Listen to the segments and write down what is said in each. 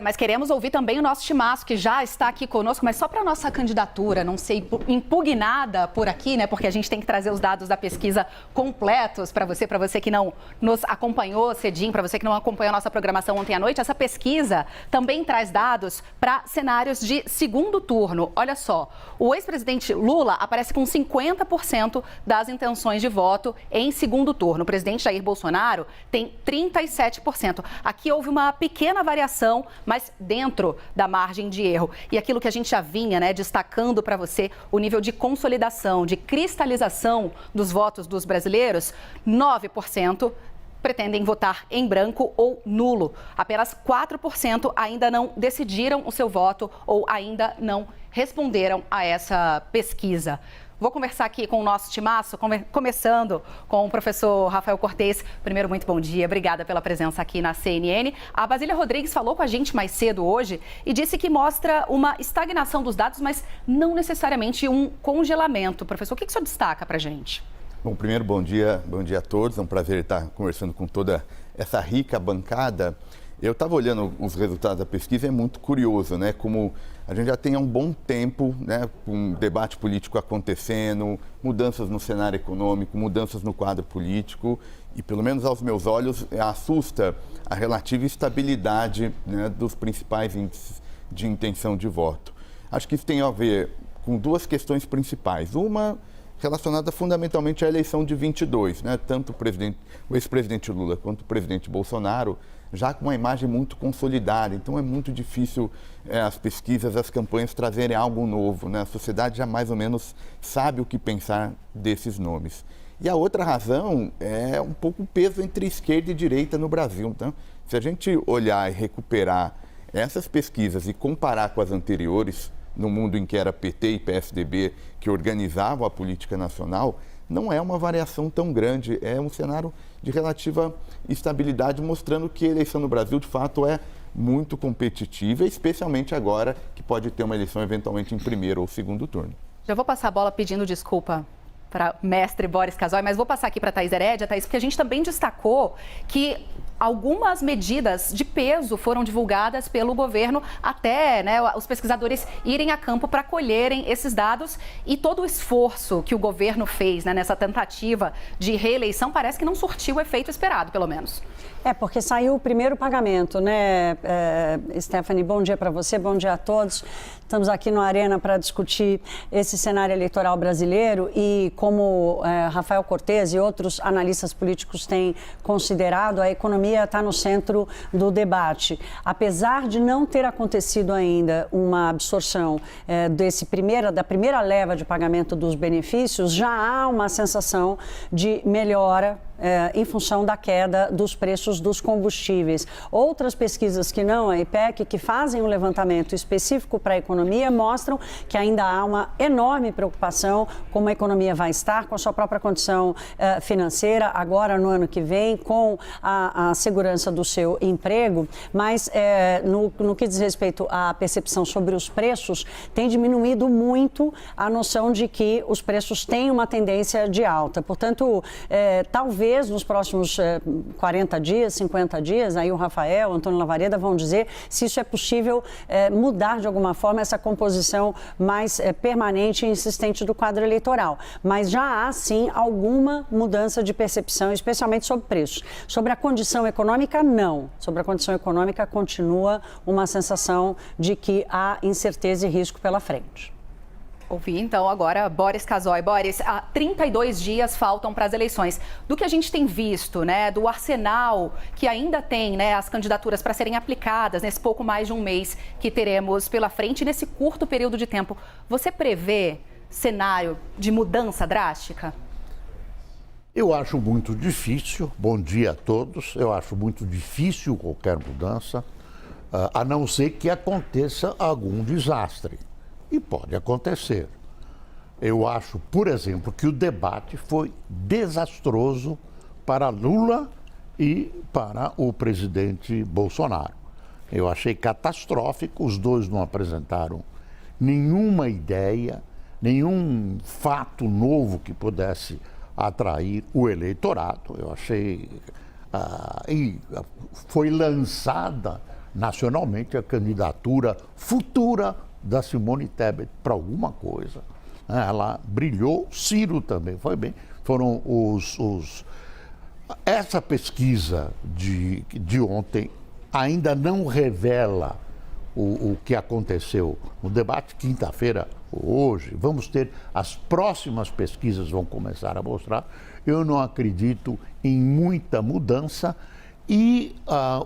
Mas queremos ouvir também o nosso timaço, que já está aqui conosco, mas só para a nossa candidatura não ser impugnada por aqui, né? Porque a gente tem que trazer os dados da pesquisa completos para você que não nos acompanhou cedinho, para você que não acompanhou a nossa programação ontem à noite. Essa pesquisa também traz dados para cenários de segundo turno. Olha só, o ex-presidente Lula aparece com 50% das intenções de voto em segundo turno. O presidente Jair Bolsonaro tem 37%. Aqui houve uma pequena variação, mas dentro da margem de erro. E aquilo que a gente já vinha, né, destacando para você, o nível de consolidação, de cristalização dos votos dos brasileiros, 9% pretendem votar em branco ou nulo. Apenas 4% ainda não decidiram o seu voto ou ainda não responderam a essa pesquisa. Vou conversar aqui com o nosso timaço, começando com o professor Rafael Cortez. Primeiro, muito bom dia. Obrigada pela presença aqui na CNN. A Basília Rodrigues falou com a gente mais cedo hoje e disse que mostra uma estagnação dos dados, mas não necessariamente um congelamento. Professor, o que o senhor destaca para a gente? Bom, primeiro, bom dia a todos. É um prazer estar conversando com toda essa rica bancada. Eu estava olhando os resultados da pesquisa, é muito curioso, né? Como a gente já tem há um bom tempo, né, um debate político acontecendo, mudanças no cenário econômico, mudanças no quadro político, e pelo menos aos meus olhos assusta a relativa estabilidade, né, dos principais índices de intenção de voto. Acho que isso tem a ver com duas questões principais. Uma relacionada fundamentalmente à eleição de 22, né? Tanto o ex-presidente Lula quanto o presidente Bolsonaro já com uma imagem muito consolidada. Então é muito difícil as pesquisas, as campanhas trazerem algo novo, né? A sociedade já mais ou menos sabe o que pensar desses nomes. E a outra razão é um pouco o peso entre esquerda e direita no Brasil. Então, se a gente olhar e recuperar essas pesquisas e comparar com as anteriores, no mundo em que era PT e PSDB que organizavam a política nacional, não é uma variação tão grande, é um cenário de relativa estabilidade, mostrando que a eleição no Brasil, de fato, é muito competitiva, especialmente agora que pode ter uma eleição eventualmente em primeiro ou segundo turno. Já vou passar a bola pedindo desculpa para o mestre Boris Casoy, mas vou passar aqui para a Thaís Herédia, Thaís, porque a gente também destacou que algumas medidas de peso foram divulgadas pelo governo até, né, os pesquisadores irem a campo para colherem esses dados, e todo o esforço que o governo fez, né, nessa tentativa de reeleição parece que não surtiu o efeito esperado, pelo menos. Porque saiu o primeiro pagamento, né, Stephanie? Bom dia para você, bom dia a todos. Estamos aqui no Arena para discutir esse cenário eleitoral brasileiro e como Rafael Cortez e outros analistas políticos têm considerado, a economia está no centro do debate. Apesar de não ter acontecido ainda uma absorção da primeira leva de pagamento dos benefícios, já há uma sensação de melhora em função da queda dos preços dos combustíveis. Outras pesquisas que não a IPEC, que fazem um levantamento específico para a economia, mostram que ainda há uma enorme preocupação como a economia vai estar, com a sua própria condição financeira, agora no ano que vem, com a segurança do seu emprego, mas no que diz respeito à percepção sobre os preços, tem diminuído muito a noção de que os preços têm uma tendência de alta. Portanto, talvez nos próximos 40 dias, 50 dias, aí o Rafael, o Antônio Lavareda vão dizer se isso é possível mudar de alguma forma essa composição mais permanente e insistente do quadro eleitoral. Mas já há, sim, alguma mudança de percepção, especialmente sobre preços. Sobre a condição econômica, não. Sobre a condição econômica, continua uma sensação de que há incerteza e risco pela frente. Ouvi, então, agora Boris Casoy. Boris, 32 dias faltam para as eleições. Do que a gente tem visto, né, do arsenal que ainda tem, né, as candidaturas para serem aplicadas nesse pouco mais de um mês que teremos pela frente, nesse curto período de tempo, você prevê cenário de mudança drástica? Eu acho muito difícil, bom dia a todos, eu acho muito difícil qualquer mudança, a não ser que aconteça algum desastre. E pode acontecer. Eu acho, por exemplo, que o debate foi desastroso para Lula e para o presidente Bolsonaro. Eu achei catastrófico, os dois não apresentaram nenhuma ideia, nenhum fato novo que pudesse atrair o eleitorado. Eu achei... e foi lançada nacionalmente a candidatura futura da Simone Tebet para alguma coisa. Ela brilhou, Ciro também foi bem. Foram Essa pesquisa de ontem ainda não revela o que aconteceu no debate, quinta-feira, hoje. Vamos ter, as próximas pesquisas vão começar a mostrar. Eu não acredito em muita mudança e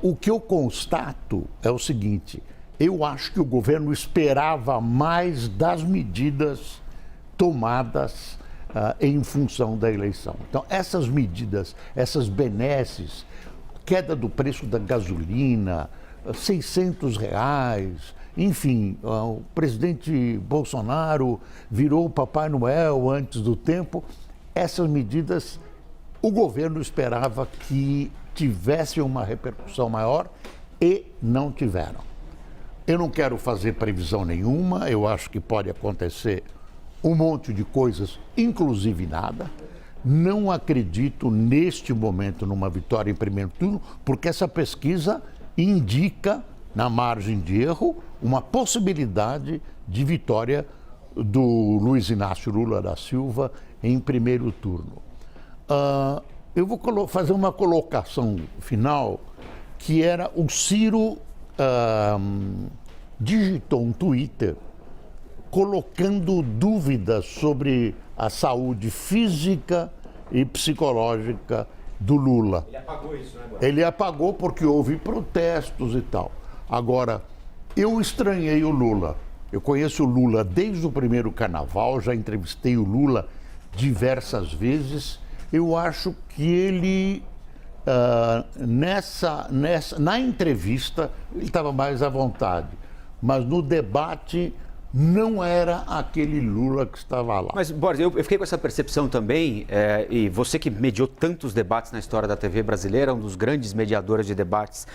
o que eu constato é o seguinte: eu acho que o governo esperava mais das medidas tomadas em função da eleição. Então, essas medidas, essas benesses, queda do preço da gasolina, R$600, enfim, o presidente Bolsonaro virou o Papai Noel antes do tempo. Essas medidas, o governo esperava que tivessem uma repercussão maior e não tiveram. Eu não quero fazer previsão nenhuma, eu acho que pode acontecer um monte de coisas, inclusive nada. Não acredito neste momento numa vitória em primeiro turno, porque essa pesquisa indica, na margem de erro, uma possibilidade de vitória do Luiz Inácio Lula da Silva em primeiro turno. Eu vou fazer uma colocação final, que era o Ciro digitou um Twitter colocando dúvidas sobre a saúde física e psicológica do Lula. Ele apagou isso, né, agora? Ele apagou porque houve protestos e tal. Agora, eu estranhei o Lula. Eu conheço o Lula desde o primeiro carnaval, já entrevistei o Lula diversas vezes. Eu acho que ele, na entrevista, ele estava mais à vontade. Mas no debate não era aquele Lula que estava lá. Mas, Boris, eu fiquei com essa percepção também, e você que mediou tantos debates na história da TV brasileira, um dos grandes mediadores de debates,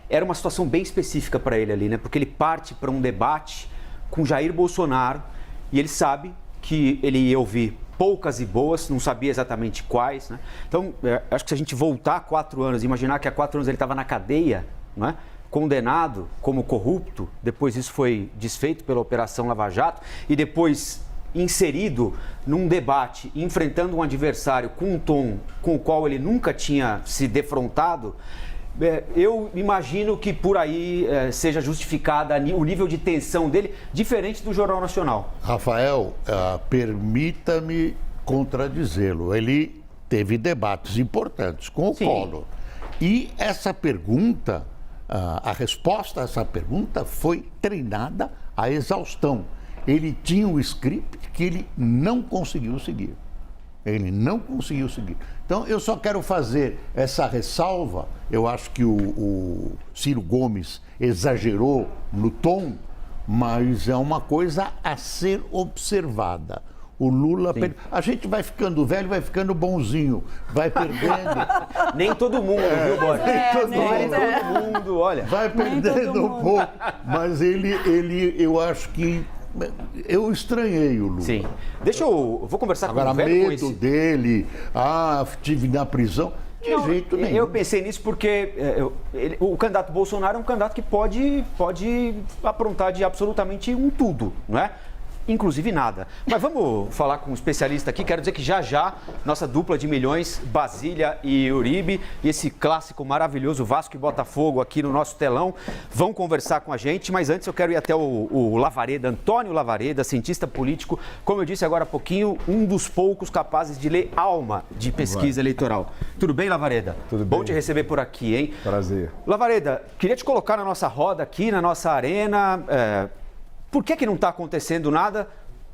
era uma situação bem específica para ele ali, né? Porque ele parte para um debate com Jair Bolsonaro e ele sabe que ele ia ouvir poucas e boas, não sabia exatamente quais, né? Então, acho que se a gente voltar 4 anos, imaginar que há 4 anos ele estava na cadeia, não é? Condenado como corrupto, depois isso foi desfeito pela Operação Lava Jato e depois inserido num debate, enfrentando um adversário com um tom com o qual ele nunca tinha se defrontado, eu imagino que por aí seja justificada o nível de tensão dele, diferente do Jornal Nacional. Rafael, permita-me contradizê-lo. Ele teve debates importantes com o Collor. E essa pergunta, a resposta a essa pergunta foi treinada à exaustão. Ele tinha um script que ele não conseguiu seguir. Ele não conseguiu seguir. Então, eu só quero fazer essa ressalva. Eu acho que o Ciro Gomes exagerou no tom, mas é uma coisa a ser observada. O Lula... A gente vai ficando velho, vai ficando bonzinho, vai perdendo... Nem todo mundo, viu, Boris? Nem todo mundo, olha. Vai perdendo um pouco, mas eu acho que... Eu estranhei o Lula. Sim. Vou conversar agora, com o velho medo dele, estive na prisão, de jeito nenhum. Eu pensei nisso porque o candidato Bolsonaro é um candidato que pode aprontar de absolutamente um tudo, não é? Inclusive nada. Mas vamos falar com um especialista aqui. Quero dizer que já nossa dupla de milhões, Basília e Uribe, e esse clássico maravilhoso Vasco e Botafogo aqui no nosso telão, vão conversar com a gente. Mas antes eu quero ir até o Lavareda, Antônio Lavareda, cientista político, como eu disse agora há pouquinho, um dos poucos capazes de ler alma de pesquisa eleitoral. Tudo bem, Lavareda? Tudo bem. Bom te receber por aqui, hein? Prazer. Lavareda, queria te colocar na nossa roda aqui, na nossa arena. Por que não está acontecendo nada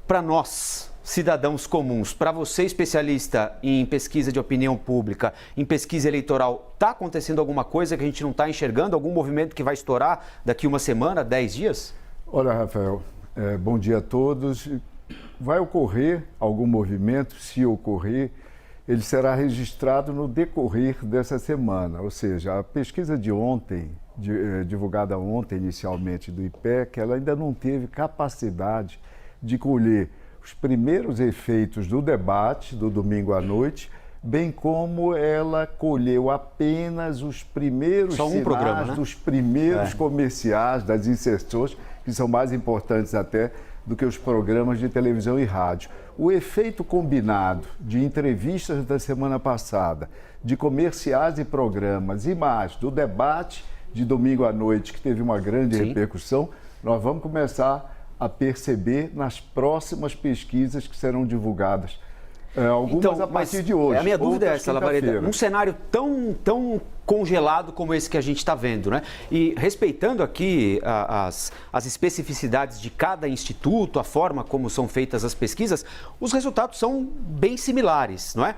para nós, cidadãos comuns? Para você, especialista em pesquisa de opinião pública, em pesquisa eleitoral, está acontecendo alguma coisa que a gente não está enxergando? Algum movimento que vai estourar daqui uma semana, 10 dias? Olha, Rafael, bom dia a todos. Vai ocorrer algum movimento, se ocorrer, ele será registrado no decorrer dessa semana. Ou seja, a pesquisa de ontem, divulgada ontem inicialmente do IPEC, ela ainda não teve capacidade de colher os primeiros efeitos do debate do domingo à noite, bem como ela colheu apenas os primeiros sinais programa, né? dos primeiros comerciais, das inserções, que são mais importantes até do que os programas de televisão e rádio. O efeito combinado de entrevistas da semana passada, de comerciais e programas e mais, do debate de domingo à noite, que teve uma grande repercussão, nós vamos começar a perceber nas próximas pesquisas que serão divulgadas. Algumas a partir de hoje. A minha dúvida é essa, Lavareda, um cenário tão congelado como esse que a gente está vendo, né? E respeitando aqui as especificidades de cada instituto, a forma como são feitas as pesquisas, os resultados são bem similares, não é?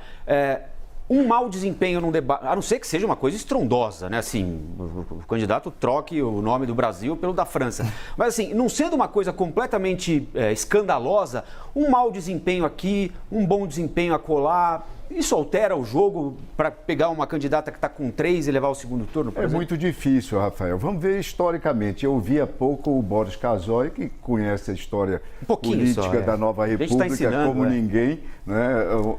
Um mau desempenho num debate, a não ser que seja uma coisa estrondosa, né? Assim, o candidato troque o nome do Brasil pelo da França. Mas assim, não sendo uma coisa completamente escandalosa, um mau desempenho aqui, um bom desempenho acolá, isso altera o jogo para pegar uma candidata que está com 3 e levar o segundo turno, por exemplo? Muito difícil, Rafael. Vamos ver historicamente. Eu vi há pouco o Boris Casoy, que conhece a história política da Nova República como ninguém, né?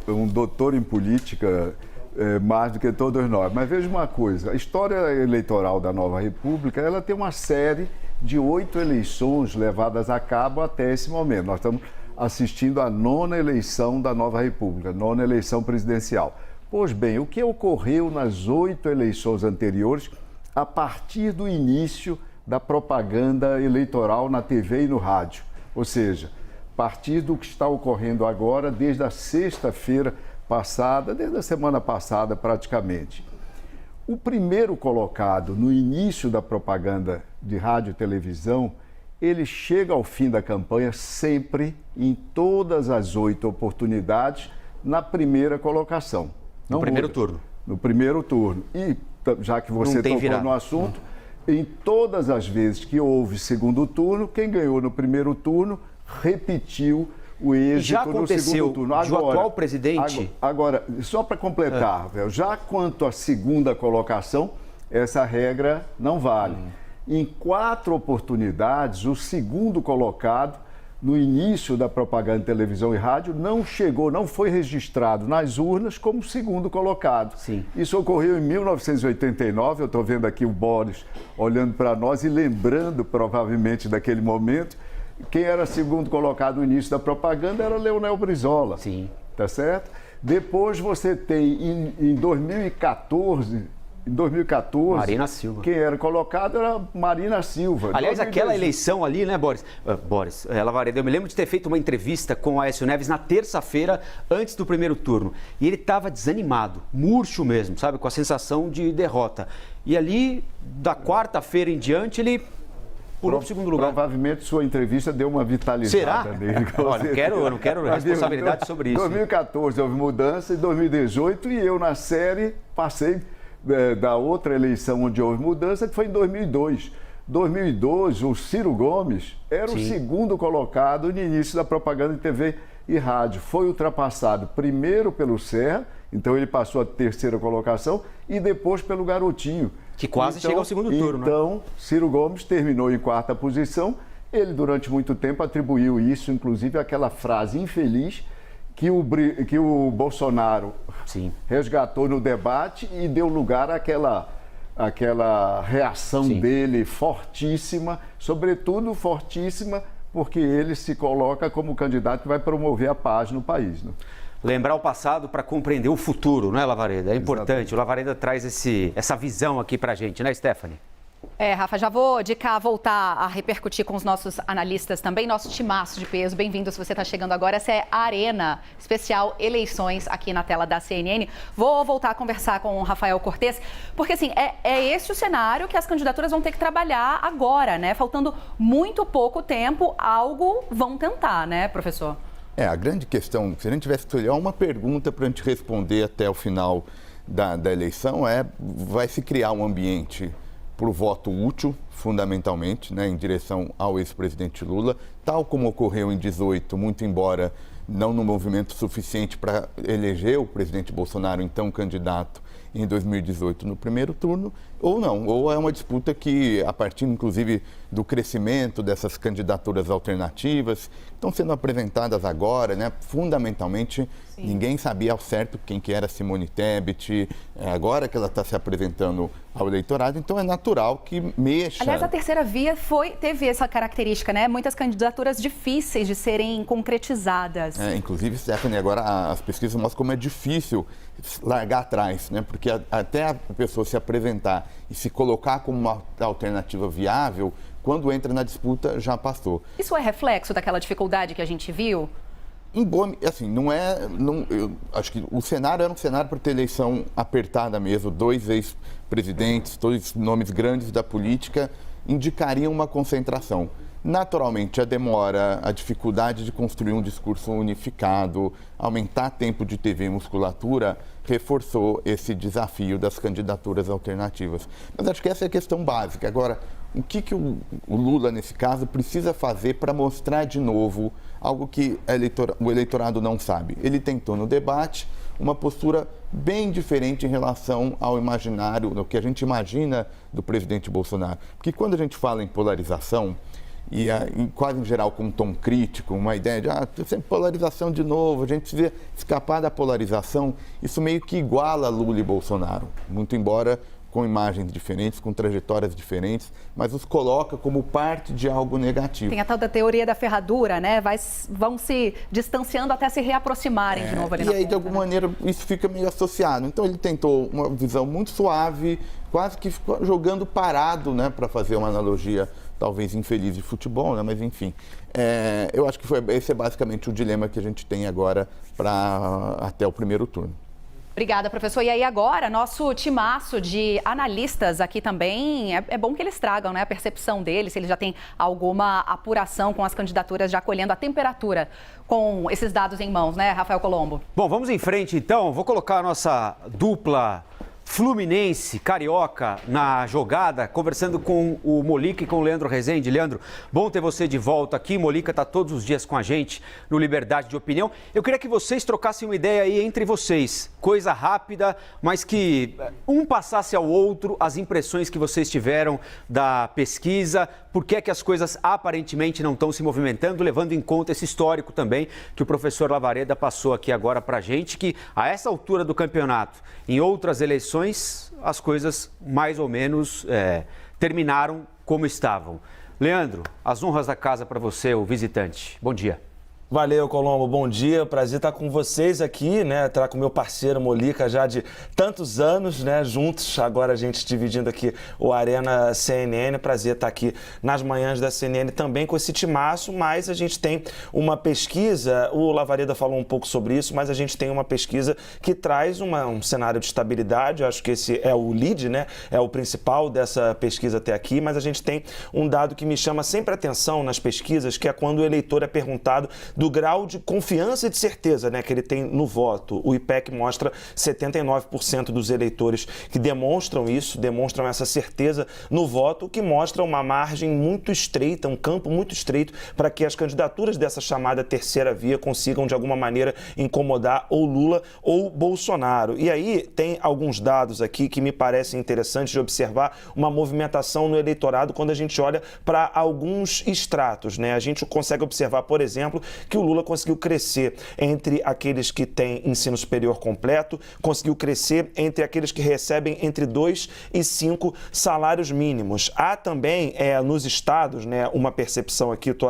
Um doutor em política mais do que todos nós. Mas veja uma coisa, a história eleitoral da Nova República, ela tem uma série de 8 eleições levadas a cabo até esse momento. Nós estamos assistindo à 9ª eleição da Nova República, 9ª eleição presidencial. Pois bem, o que ocorreu nas 8 eleições anteriores, a partir do início da propaganda eleitoral na TV e no rádio? Ou seja, a partir do que está ocorrendo agora, desde a sexta-feira passada, desde a semana passada praticamente. O primeiro colocado no início da propaganda de rádio e televisão, ele chega ao fim da campanha sempre, em todas as 8 oportunidades, na primeira colocação. No primeiro turno. No primeiro turno. E, já que você tocou no assunto, em todas as vezes que houve segundo turno, quem ganhou no primeiro turno repetiu o êxito no segundo turno. Agora, o atual presidente... Agora, só para completar, já quanto à segunda colocação, essa regra não vale. Em 4 oportunidades, o segundo colocado, no início da propaganda de televisão e rádio, não foi registrado nas urnas como segundo colocado. Sim. Isso ocorreu em 1989, eu estou vendo aqui o Boris olhando para nós e lembrando provavelmente daquele momento. Quem era segundo colocado no início da propaganda era Leonel Brizola. Sim. Tá certo? Depois você tem, em 2014... Em 2014, Marina Silva. Quem era colocado era Marina Silva. Aliás, aquela eleição ali, né, Boris? Lavareda, eu me lembro de ter feito uma entrevista com o Aécio Neves na terça-feira, antes do primeiro turno. E ele estava desanimado, murcho mesmo, sabe? Com a sensação de derrota. E ali, da quarta-feira em diante, ele pulou para o segundo lugar. Provavelmente sua entrevista deu uma vitalizada nele. Olha, eu não quero responsabilidade sobre isso. Em 2014 houve mudança, em 2018, e eu na série passei da outra eleição onde houve mudança, que foi em 2002. 2012, o Ciro Gomes era o segundo colocado no início da propaganda de TV e rádio. Foi ultrapassado primeiro pelo Serra, então ele passou a terceira colocação, e depois pelo Garotinho. Que quase chega ao segundo turno, Então, né? Ciro Gomes terminou em 4ª posição. Ele, durante muito tempo, atribuiu isso, inclusive, àquela frase infeliz que o Bolsonaro resgatou no debate e deu lugar àquela reação dele fortíssima, sobretudo fortíssima, porque ele se coloca como candidato que vai promover a paz no país, né? Lembrar o passado para compreender o futuro, não é, Lavareda? É importante. Exatamente. O Lavareda traz essa visão aqui para a gente, né, Stephanie? Rafa, já vou de cá voltar a repercutir com os nossos analistas também, nosso timaço de peso. Bem-vindo se você está chegando agora. Essa é a Arena Especial Eleições aqui na tela da CNN. Vou voltar a conversar com o Rafael Cortes, porque assim, é esse o cenário que as candidaturas vão ter que trabalhar agora, né? Faltando muito pouco tempo, algo vão tentar, né, professor? A grande questão, se a gente tivesse que olhar uma pergunta para a gente responder até o final da eleição, vai se criar um ambiente para o voto útil, fundamentalmente, né, em direção ao ex-presidente Lula, tal como ocorreu em 2018, muito embora não no movimento suficiente para eleger o presidente Bolsonaro, então candidato, em 2018 no primeiro turno, ou não, ou é uma disputa que, a partir, inclusive, do crescimento dessas candidaturas alternativas, estão sendo apresentadas agora, né? Fundamentalmente, ninguém sabia ao certo quem que era Simone Tebet, agora que ela está se apresentando ao eleitorado, então é natural que mexa. Aliás, a terceira via teve essa característica, né? Muitas candidaturas difíceis de serem concretizadas. Inclusive, Stephanie, agora as pesquisas mostram como é difícil largar atrás, né? Porque até a pessoa se apresentar e se colocar como uma alternativa viável, quando entra na disputa, já passou. Isso é reflexo daquela dificuldade que a gente viu? Assim, eu acho que o cenário era um cenário para ter eleição apertada mesmo, 2 ex-presidentes, 2 nomes grandes da política, indicariam uma concentração. Naturalmente, a demora, a dificuldade de construir um discurso unificado, aumentar tempo de TV e musculatura, reforçou esse desafio das candidaturas alternativas. Mas acho que essa é a questão básica. Agora, o que o Lula, nesse caso, precisa fazer para mostrar de novo algo que o eleitorado não sabe? Ele tentou no debate uma postura bem diferente em relação ao imaginário, do que a gente imagina do presidente Bolsonaro. Porque quando a gente fala em polarização, e quase em geral com um tom crítico, uma ideia de sempre polarização de novo, a gente precisa escapar da polarização, isso meio que iguala Lula e Bolsonaro, muito embora com imagens diferentes, com trajetórias diferentes, mas os coloca como parte de algo negativo. Tem a tal da teoria da ferradura, né? Vão se distanciando até se reaproximarem de novo ali na ponta, de alguma maneira, isso fica meio associado. Então, ele tentou uma visão muito suave, quase que ficou jogando parado, né? Para fazer uma analogia talvez infeliz de futebol, né? Mas enfim. Eu acho que esse é basicamente o dilema que a gente tem agora até o primeiro turno. Obrigada, professor. E aí agora, nosso timaço de analistas aqui também, é bom que eles tragam, né, a percepção deles, se eles já têm alguma apuração com as candidaturas, já colhendo a temperatura com esses dados em mãos, né, Rafael Colombo? Bom, vamos em frente então. Vou colocar a nossa dupla Fluminense, Carioca, na jogada, conversando com o Molica e com o Leandro Rezende. Leandro, bom ter você de volta aqui. Molica está todos os dias com a gente no Liberdade de Opinião. Eu queria que vocês trocassem uma ideia aí entre vocês. Coisa rápida, mas que um passasse ao outro as impressões que vocês tiveram da pesquisa, por que é que as coisas aparentemente não estão se movimentando, levando em conta esse histórico também que o professor Lavareda passou aqui agora para a gente, que a essa altura do campeonato, em outras eleições, as coisas mais ou menos terminaram como estavam. Leandro, as honras da casa para você, o visitante. Bom dia. Valeu, Colombo. Bom dia. Prazer estar com vocês aqui, né? Estar com meu parceiro Molica já de tantos anos, né? Juntos, agora a gente dividindo aqui o Arena CNN. Prazer estar aqui nas manhãs da CNN também com esse timaço, mas a gente tem uma pesquisa, o Lavareda falou um pouco sobre isso, mas a gente tem uma pesquisa que traz um cenário de estabilidade. Eu acho que esse é o lead, né? É o principal dessa pesquisa até aqui, mas a gente tem um dado que me chama sempre a atenção nas pesquisas, que é quando o eleitor é perguntado do grau de confiança e de certeza, né, que ele tem no voto. O IPEC mostra 79% dos eleitores que demonstram isso, demonstram essa certeza no voto, o que mostra uma margem muito estreita, um campo muito estreito para que as candidaturas dessa chamada terceira via consigam, de alguma maneira, incomodar ou Lula ou Bolsonaro. E aí tem alguns dados aqui que me parecem interessantes de observar uma movimentação no eleitorado quando a gente olha para alguns estratos, né? A gente consegue observar, por exemplo, que o Lula conseguiu crescer entre aqueles que têm ensino superior completo, conseguiu crescer entre aqueles que recebem entre 2 e 5 salários mínimos. Há também nos estados, né, uma percepção aqui, estou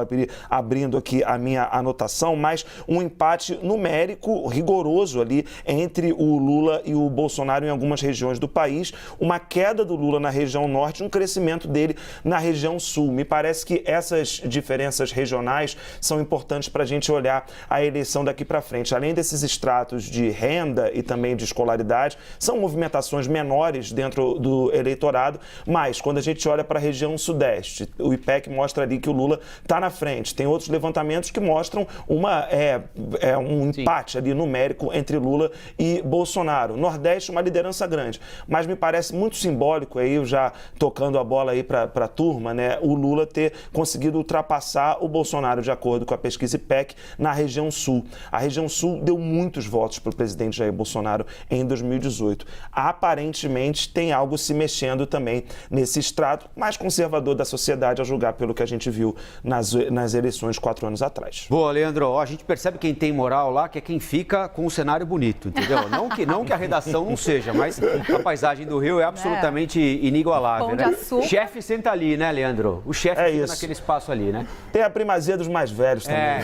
abrindo aqui a minha anotação, mas um empate numérico rigoroso ali entre o Lula e o Bolsonaro em algumas regiões do país, uma queda do Lula na região norte, um crescimento dele na região sul. Me parece que essas diferenças regionais são importantes para a gente olhar a eleição daqui para frente. Além desses estratos de renda e também de escolaridade, são movimentações menores dentro do eleitorado, mas quando a gente olha para a região sudeste, o IPEC mostra ali que o Lula está na frente. Tem outros levantamentos que mostram um empate ali numérico entre Lula e Bolsonaro. Nordeste, uma liderança grande, mas me parece muito simbólico, aí eu já tocando a bola aí para a turma, né, o Lula ter conseguido ultrapassar o Bolsonaro, de acordo com a pesquisa IPEC, PEC na região sul. A região sul deu muitos votos para o presidente Jair Bolsonaro em 2018. Aparentemente tem algo se mexendo também nesse estrato mais conservador da sociedade, a julgar pelo que a gente viu nas eleições 4 anos atrás. Boa, Leandro. Ó, a gente percebe quem tem moral lá, que é quem fica com o cenário bonito, entendeu? Não que a redação não seja, mas a paisagem do Rio é absolutamente inigualável. Pão de Né? açúcar. O chefe senta ali, né, Leandro? O chefe fica naquele espaço ali, né? Tem a primazia dos mais velhos também.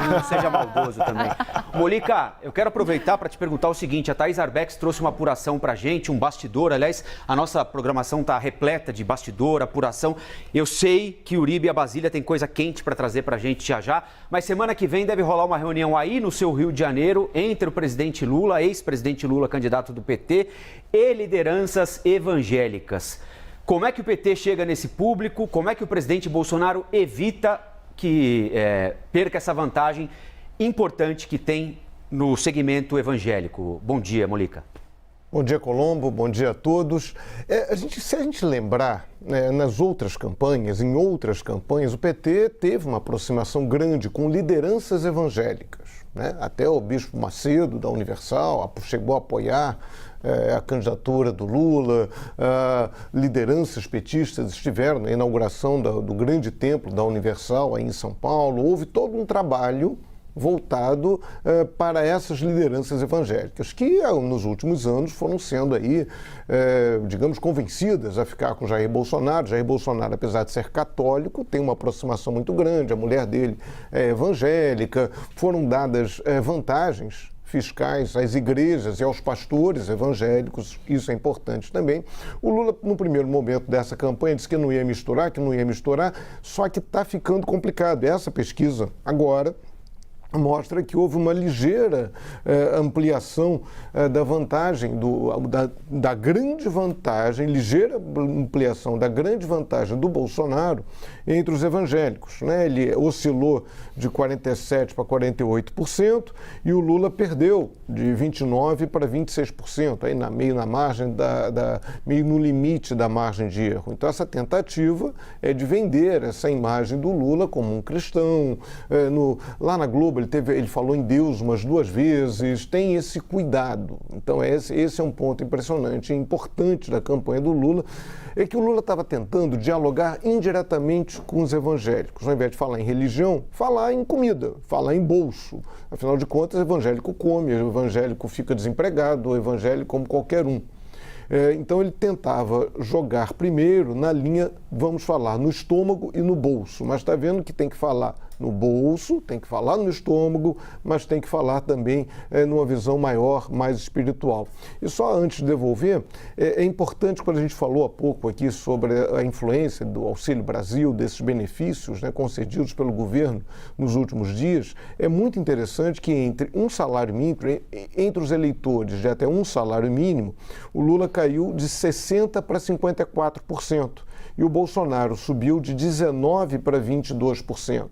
Não seja maldoso também. Molica, eu quero aproveitar para te perguntar o seguinte, a Thaís Arbex trouxe uma apuração pra gente, um bastidor, aliás, a nossa programação tá repleta de bastidor, apuração. Eu sei que o Uribe e a Basília tem coisa quente para trazer pra gente já, mas semana que vem deve rolar uma reunião aí no seu Rio de Janeiro entre o presidente Lula, ex-presidente Lula, candidato do PT, e lideranças evangélicas. Como é que o PT chega nesse público? Como é que o presidente Bolsonaro evita que perca essa vantagem importante que tem no segmento evangélico? Bom dia, Molica. Bom dia, Colombo. Bom dia a todos. Se a gente lembrar, nas outras campanhas, em outras campanhas, o PT teve uma aproximação grande com lideranças evangélicas. Né? Até o Bispo Macedo, da Universal, chegou a apoiar a candidatura do Lula. Lideranças petistas estiveram na inauguração do grande templo da Universal aí em São Paulo. Houve todo um trabalho voltado para essas lideranças evangélicas, que nos últimos anos foram sendo aí, digamos, convencidas a ficar com Jair Bolsonaro. Jair Bolsonaro, apesar de ser católico, tem uma aproximação muito grande, a mulher dele é evangélica, foram dadas vantagens fiscais às igrejas e aos pastores evangélicos, isso é importante também. O Lula, no primeiro momento dessa campanha, disse que não ia misturar, só que está ficando complicado. Essa pesquisa agora mostra que houve uma ligeira ampliação da vantagem, da grande vantagem, ligeira ampliação da grande vantagem do Bolsonaro entre os evangélicos. Né? Ele oscilou de 47% para 48% e o Lula perdeu de 29% para 26%, aí meio na margem, meio no limite da margem de erro. Então essa tentativa é de vender essa imagem do Lula como um cristão. Lá na Globo ele falou em Deus umas 2 vezes, tem esse cuidado. Então esse é um ponto impressionante e importante da campanha do Lula, é que o Lula estava tentando dialogar indiretamente com os evangélicos. Ao invés de falar em religião, falar em comida, falar em bolso. Afinal de contas, o evangélico come, o evangélico fica desempregado, o evangélico como qualquer um. Então ele tentava jogar primeiro na linha, vamos falar no estômago e no bolso, mas está vendo que tem que falar no bolso, tem que falar no estômago, mas tem que falar também numa visão maior, mais espiritual. E só antes de devolver, é importante, quando a gente falou há pouco aqui sobre a influência do Auxílio Brasil, desses benefícios, né, concedidos pelo governo nos últimos dias, é muito interessante que entre um salário mínimo, entre os eleitores de até um salário mínimo, o Lula caiu de 60% para 54%. E o Bolsonaro subiu de 19% para 22%.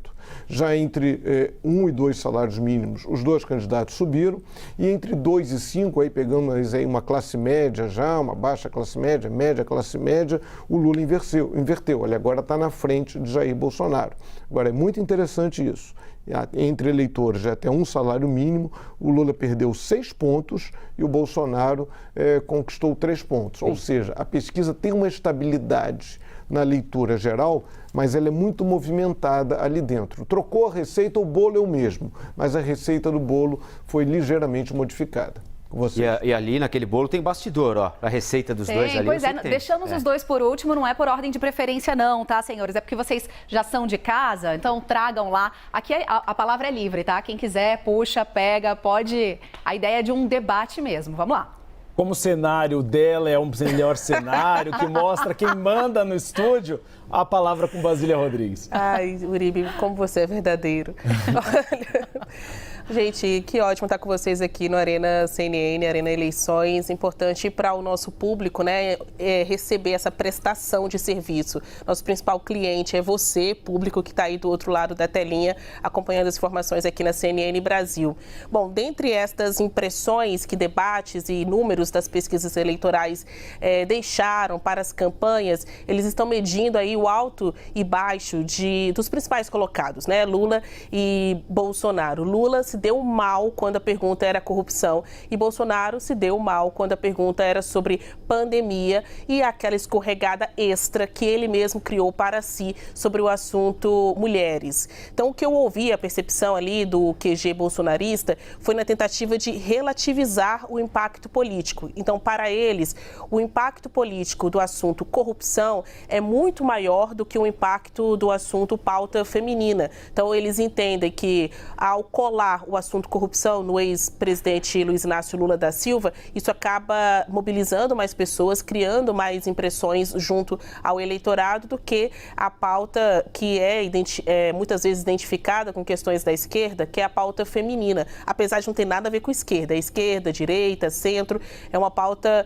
Já entre 1 e 2 salários mínimos, os dois candidatos subiram, e entre 2 e 5, aí pegamos aí uma classe média já, uma baixa classe média, média classe média, o Lula inverteu. Ele agora está na frente de Jair Bolsonaro. Agora, é muito interessante isso. Entre eleitores de até um salário mínimo, o Lula perdeu 6 pontos e o Bolsonaro conquistou 3 pontos. Ou seja, a pesquisa tem uma estabilidade na leitura geral, mas ela é muito movimentada ali dentro. Trocou a receita, o bolo é o mesmo, mas a receita do bolo foi ligeiramente modificada. E ali naquele bolo tem bastidor, ó, a receita dos dois ali. Pois deixamos os dois por último, não é por ordem de preferência não, tá, senhores? É porque vocês já são de casa, então tragam lá. Aqui a palavra é livre, tá? Quem quiser, puxa, pega, pode... A ideia é de um debate mesmo, vamos lá. Como o cenário dela é um melhor cenário, que mostra quem manda no estúdio, a palavra com Basília Rodrigues. Ai, Uribe, como você é verdadeiro. Gente, que ótimo estar com vocês aqui no Arena CNN, Arena Eleições. Importante para o nosso público, né, receber essa prestação de serviço. Nosso principal cliente é você, público que está aí do outro lado da telinha, acompanhando as informações aqui na CNN Brasil. Bom, dentre estas impressões que debates e números das pesquisas eleitorais deixaram para as campanhas, eles estão medindo aí o alto e baixo dos principais colocados, né, Lula e Bolsonaro. Lula se deu mal quando a pergunta era corrupção e Bolsonaro se deu mal quando a pergunta era sobre pandemia e aquela escorregada extra que ele mesmo criou para si sobre o assunto mulheres. Então, o que eu ouvi, a percepção ali do QG bolsonarista, foi na tentativa de relativizar o impacto político. Então, para eles, o impacto político do assunto corrupção é muito maior do que o impacto do assunto pauta feminina. Então, eles entendem que ao colar o assunto corrupção no ex-presidente Luiz Inácio Lula da Silva, isso acaba mobilizando mais pessoas, criando mais impressões junto ao eleitorado do que a pauta que é muitas vezes identificada com questões da esquerda, que é a pauta feminina, apesar de não ter nada a ver com esquerda. Esquerda, direita, centro, é uma pauta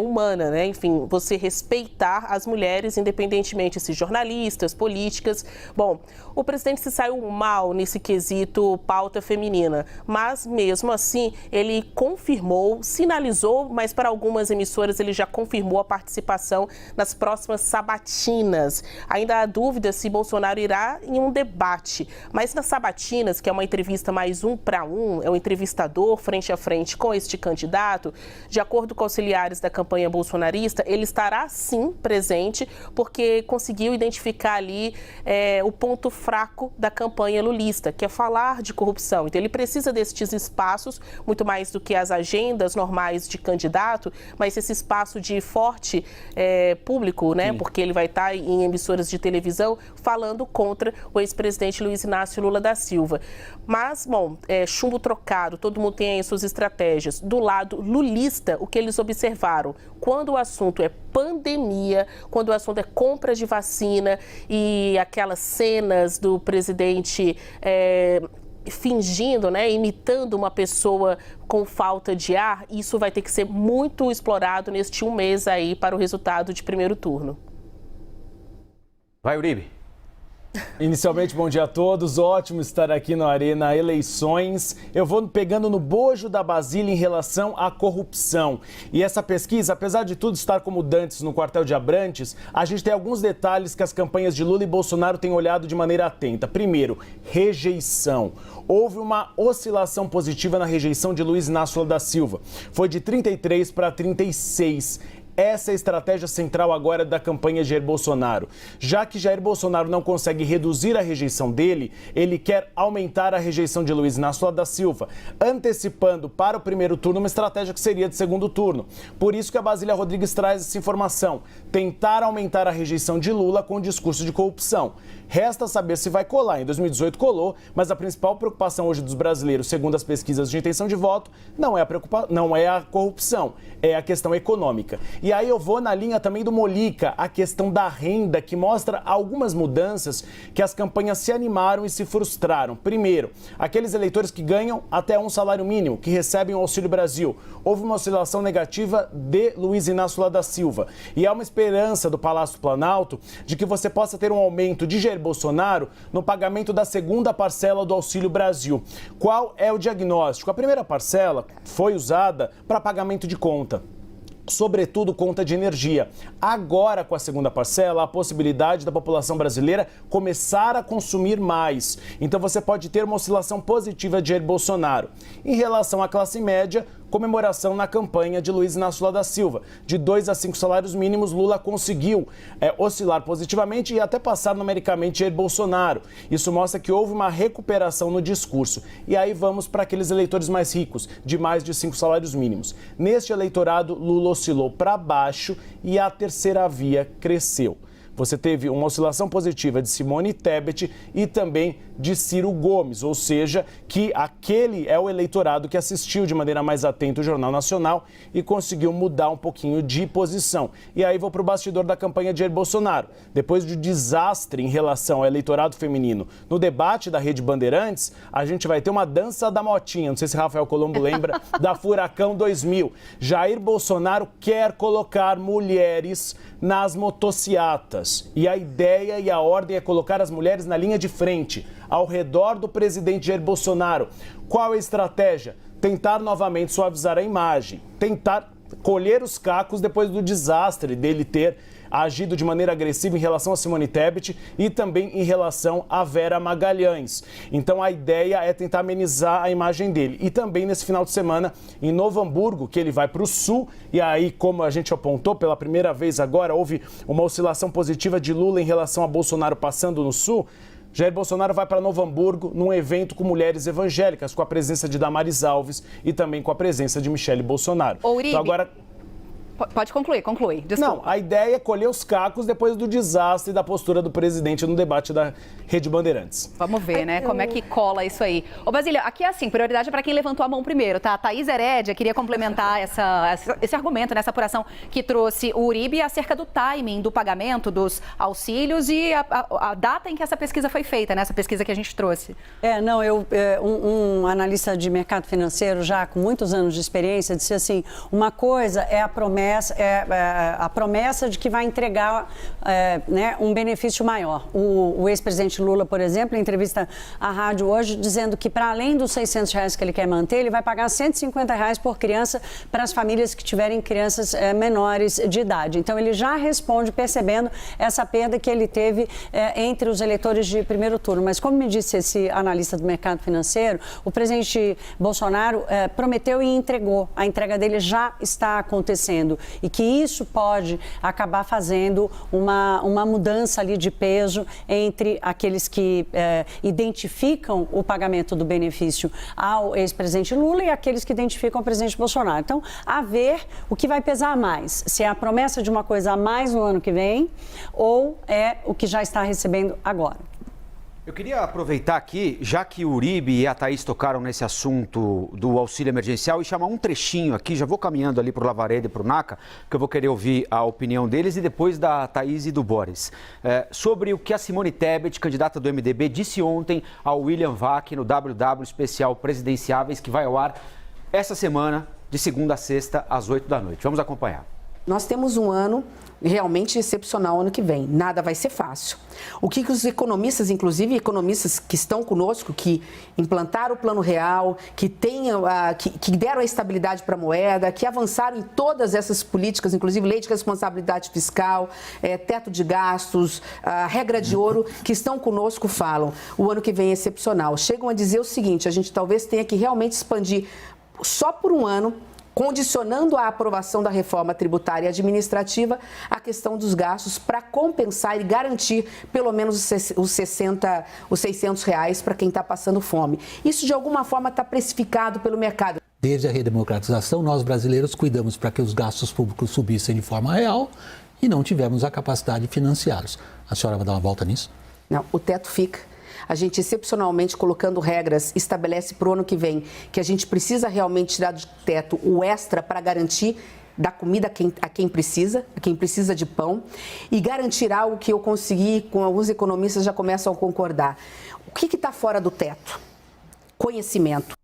humana, né? Enfim, você respeitar as mulheres, independentemente se jornalistas, políticas. Bom, o presidente se saiu mal nesse quesito pauta feminina, mas mesmo assim ele confirmou, sinalizou, mas para algumas emissoras ele já confirmou a participação nas próximas sabatinas. Ainda há dúvida se Bolsonaro irá em um debate, mas nas sabatinas, que é uma entrevista mais 1 para 1, é um entrevistador frente a frente com este candidato, de acordo com auxiliares da campanha bolsonarista, ele estará sim presente, porque conseguiu identificar ali o ponto fraco da campanha lulista, que é falar de corrupção. Então ele precisa destes espaços, muito mais do que as agendas normais de candidato, mas esse espaço de forte público, né? Sim. Porque ele vai estar em emissoras de televisão falando contra o ex-presidente Luiz Inácio Lula da Silva. Mas, bom, chumbo trocado, todo mundo tem aí suas estratégias. Do lado lulista, o que eles observaram, quando o assunto é pandemia, quando o assunto é compra de vacina e aquelas cenas do presidente fingindo, né, imitando uma pessoa com falta de ar, isso vai ter que ser muito explorado neste um mês aí para o resultado de primeiro turno. Vai, Uribe. Inicialmente, bom dia a todos. Ótimo estar aqui no Arena Eleições. Eu vou pegando no bojo da Basília em relação à corrupção. E essa pesquisa, apesar de tudo estar como dantes no quartel de Abrantes, a gente tem alguns detalhes que as campanhas de Lula e Bolsonaro têm olhado de maneira atenta. Primeiro, rejeição. Houve uma oscilação positiva na rejeição de Luiz Inácio Lula da Silva. Foi de 33 para 36. Essa é a estratégia central agora da campanha de Jair Bolsonaro. Já que Jair Bolsonaro não consegue reduzir a rejeição dele, ele quer aumentar a rejeição de Luiz Inácio Lula da Silva, antecipando para o primeiro turno uma estratégia que seria de segundo turno. Por isso que a Basília Rodrigues traz essa informação, tentar aumentar a rejeição de Lula com o discurso de corrupção. Resta saber se vai colar. Em 2018 colou, mas a principal preocupação hoje dos brasileiros, segundo as pesquisas de intenção de voto, não é a corrupção, é a questão econômica. E aí eu vou na linha também do Molica, a questão da renda, que mostra algumas mudanças que as campanhas se animaram e se frustraram. Primeiro, aqueles eleitores que ganham até um salário mínimo, que recebem o Auxílio Brasil. Houve uma oscilação negativa de Luiz Inácio Lula da Silva. E há uma esperança do Palácio do Planalto de que você possa ter um aumento de Jair Bolsonaro no pagamento da segunda parcela do Auxílio Brasil. Qual é o diagnóstico? A primeira parcela foi usada para pagamento de conta, sobretudo conta de energia. Agora, com a segunda parcela, há a possibilidade da população brasileira começar a consumir mais. Então você pode ter uma oscilação positiva de Jair Bolsonaro. Em relação à classe média, comemoração na campanha de Luiz Inácio Lula da Silva. De 2 a 5 salários mínimos, Lula conseguiu oscilar positivamente e até passar numericamente Jair Bolsonaro. Isso mostra que houve uma recuperação no discurso. E aí vamos para aqueles eleitores mais ricos, de mais de 5 salários mínimos. Neste eleitorado, Lula oscilou para baixo e a terceira via cresceu. você teve uma oscilação positiva de Simone Tebet e também de Ciro Gomes, ou seja, que aquele é o eleitorado que assistiu de maneira mais atenta o Jornal Nacional e conseguiu mudar um pouquinho de posição. E aí vou para o bastidor da campanha de Jair Bolsonaro. Depois do desastre em relação ao eleitorado feminino no debate da Rede Bandeirantes, a gente vai ter uma dança da motinha. Não sei se Rafael Colombo lembra da Furacão 2000. Jair Bolsonaro quer colocar mulheres nas motociatas. E a ideia e a ordem é colocar as mulheres na linha de frente, ao redor do presidente Jair Bolsonaro. Qual é a estratégia? Tentar novamente suavizar a imagem, tentar colher os cacos depois do desastre dele ter agido de maneira agressiva em relação a Simone Tebet e também em relação a Vera Magalhães. Então a ideia é tentar amenizar a imagem dele. E também nesse final de semana em Novo Hamburgo, que ele vai para o sul, e aí, como a gente apontou, pela primeira vez agora houve uma oscilação positiva de Lula em relação a Bolsonaro passando no sul. Jair Bolsonaro vai para Novo Hamburgo num evento com mulheres evangélicas, com a presença de Damares Alves e também com a presença de Michele Bolsonaro. Uribe. Então agora... Pode concluir. Desculpa. Não, a ideia é colher os cacos depois do desastre da postura do presidente no debate da Rede Bandeirantes. Vamos ver, né, como é que cola isso aí. Ô, Basília, aqui é assim, prioridade é para quem levantou a mão primeiro, tá? A Thaís Herédia queria complementar esse argumento, nessa apuração que trouxe o Uribe acerca do timing do pagamento dos auxílios e a data em que essa pesquisa foi feita, né? Essa pesquisa que a gente trouxe. Um analista de mercado financeiro já com muitos anos de experiência disse assim, uma coisa é a promessa de que vai entregar um benefício maior. O ex-presidente Lula, por exemplo, em entrevista à rádio hoje, dizendo que para além dos R$600 que ele quer manter, ele vai pagar R$150 por criança para as famílias que tiverem crianças menores de idade. Então ele já responde percebendo essa perda que ele teve entre os eleitores de primeiro turno. Mas como me disse esse analista do mercado financeiro, o presidente Bolsonaro prometeu e entregou. A entrega dele já está acontecendo. E que isso pode acabar fazendo uma mudança ali de peso entre aqueles que identificam o pagamento do benefício ao ex-presidente Lula e aqueles que identificam o presidente Bolsonaro. Então, a ver o que vai pesar mais, se é a promessa de uma coisa a mais no ano que vem ou é o que já está recebendo agora. Eu queria aproveitar aqui, já que o Uribe e a Thaís tocaram nesse assunto do auxílio emergencial, e chamar um trechinho aqui, já vou caminhando ali para o Lavareda e para o Naca, que eu vou querer ouvir a opinião deles e depois da Thaís e do Boris. Sobre o que a Simone Tebet, candidata do MDB, disse ontem ao William Vac no WW Especial Presidenciáveis, que vai ao ar essa semana, de segunda a sexta, às 8 da noite. Vamos acompanhar. Nós temos um ano realmente excepcional ano que vem. Nada vai ser fácil. O que os economistas, inclusive economistas que estão conosco, que implantaram o Plano Real, que deram a estabilidade para a moeda, que avançaram em todas essas políticas, inclusive lei de responsabilidade fiscal, teto de gastos, regra de ouro, que estão conosco falam. O ano que vem é excepcional. Chegam a dizer o seguinte, a gente talvez tenha que realmente expandir só por um ano, condicionando a aprovação da reforma tributária e administrativa a questão dos gastos para compensar e garantir pelo menos os R$600 para quem está passando fome. Isso, de alguma forma, está precificado pelo mercado. Desde a redemocratização, nós brasileiros cuidamos para que os gastos públicos subissem de forma real e não tivemos a capacidade de financiá-los. A senhora vai dar uma volta nisso? Não, o teto fica. A gente, excepcionalmente, colocando regras, estabelece para o ano que vem que a gente precisa realmente tirar do teto o extra para garantir dar comida a quem precisa de pão, e garantir algo que eu consegui, com alguns economistas já começam a concordar. O que está fora do teto? Conhecimento.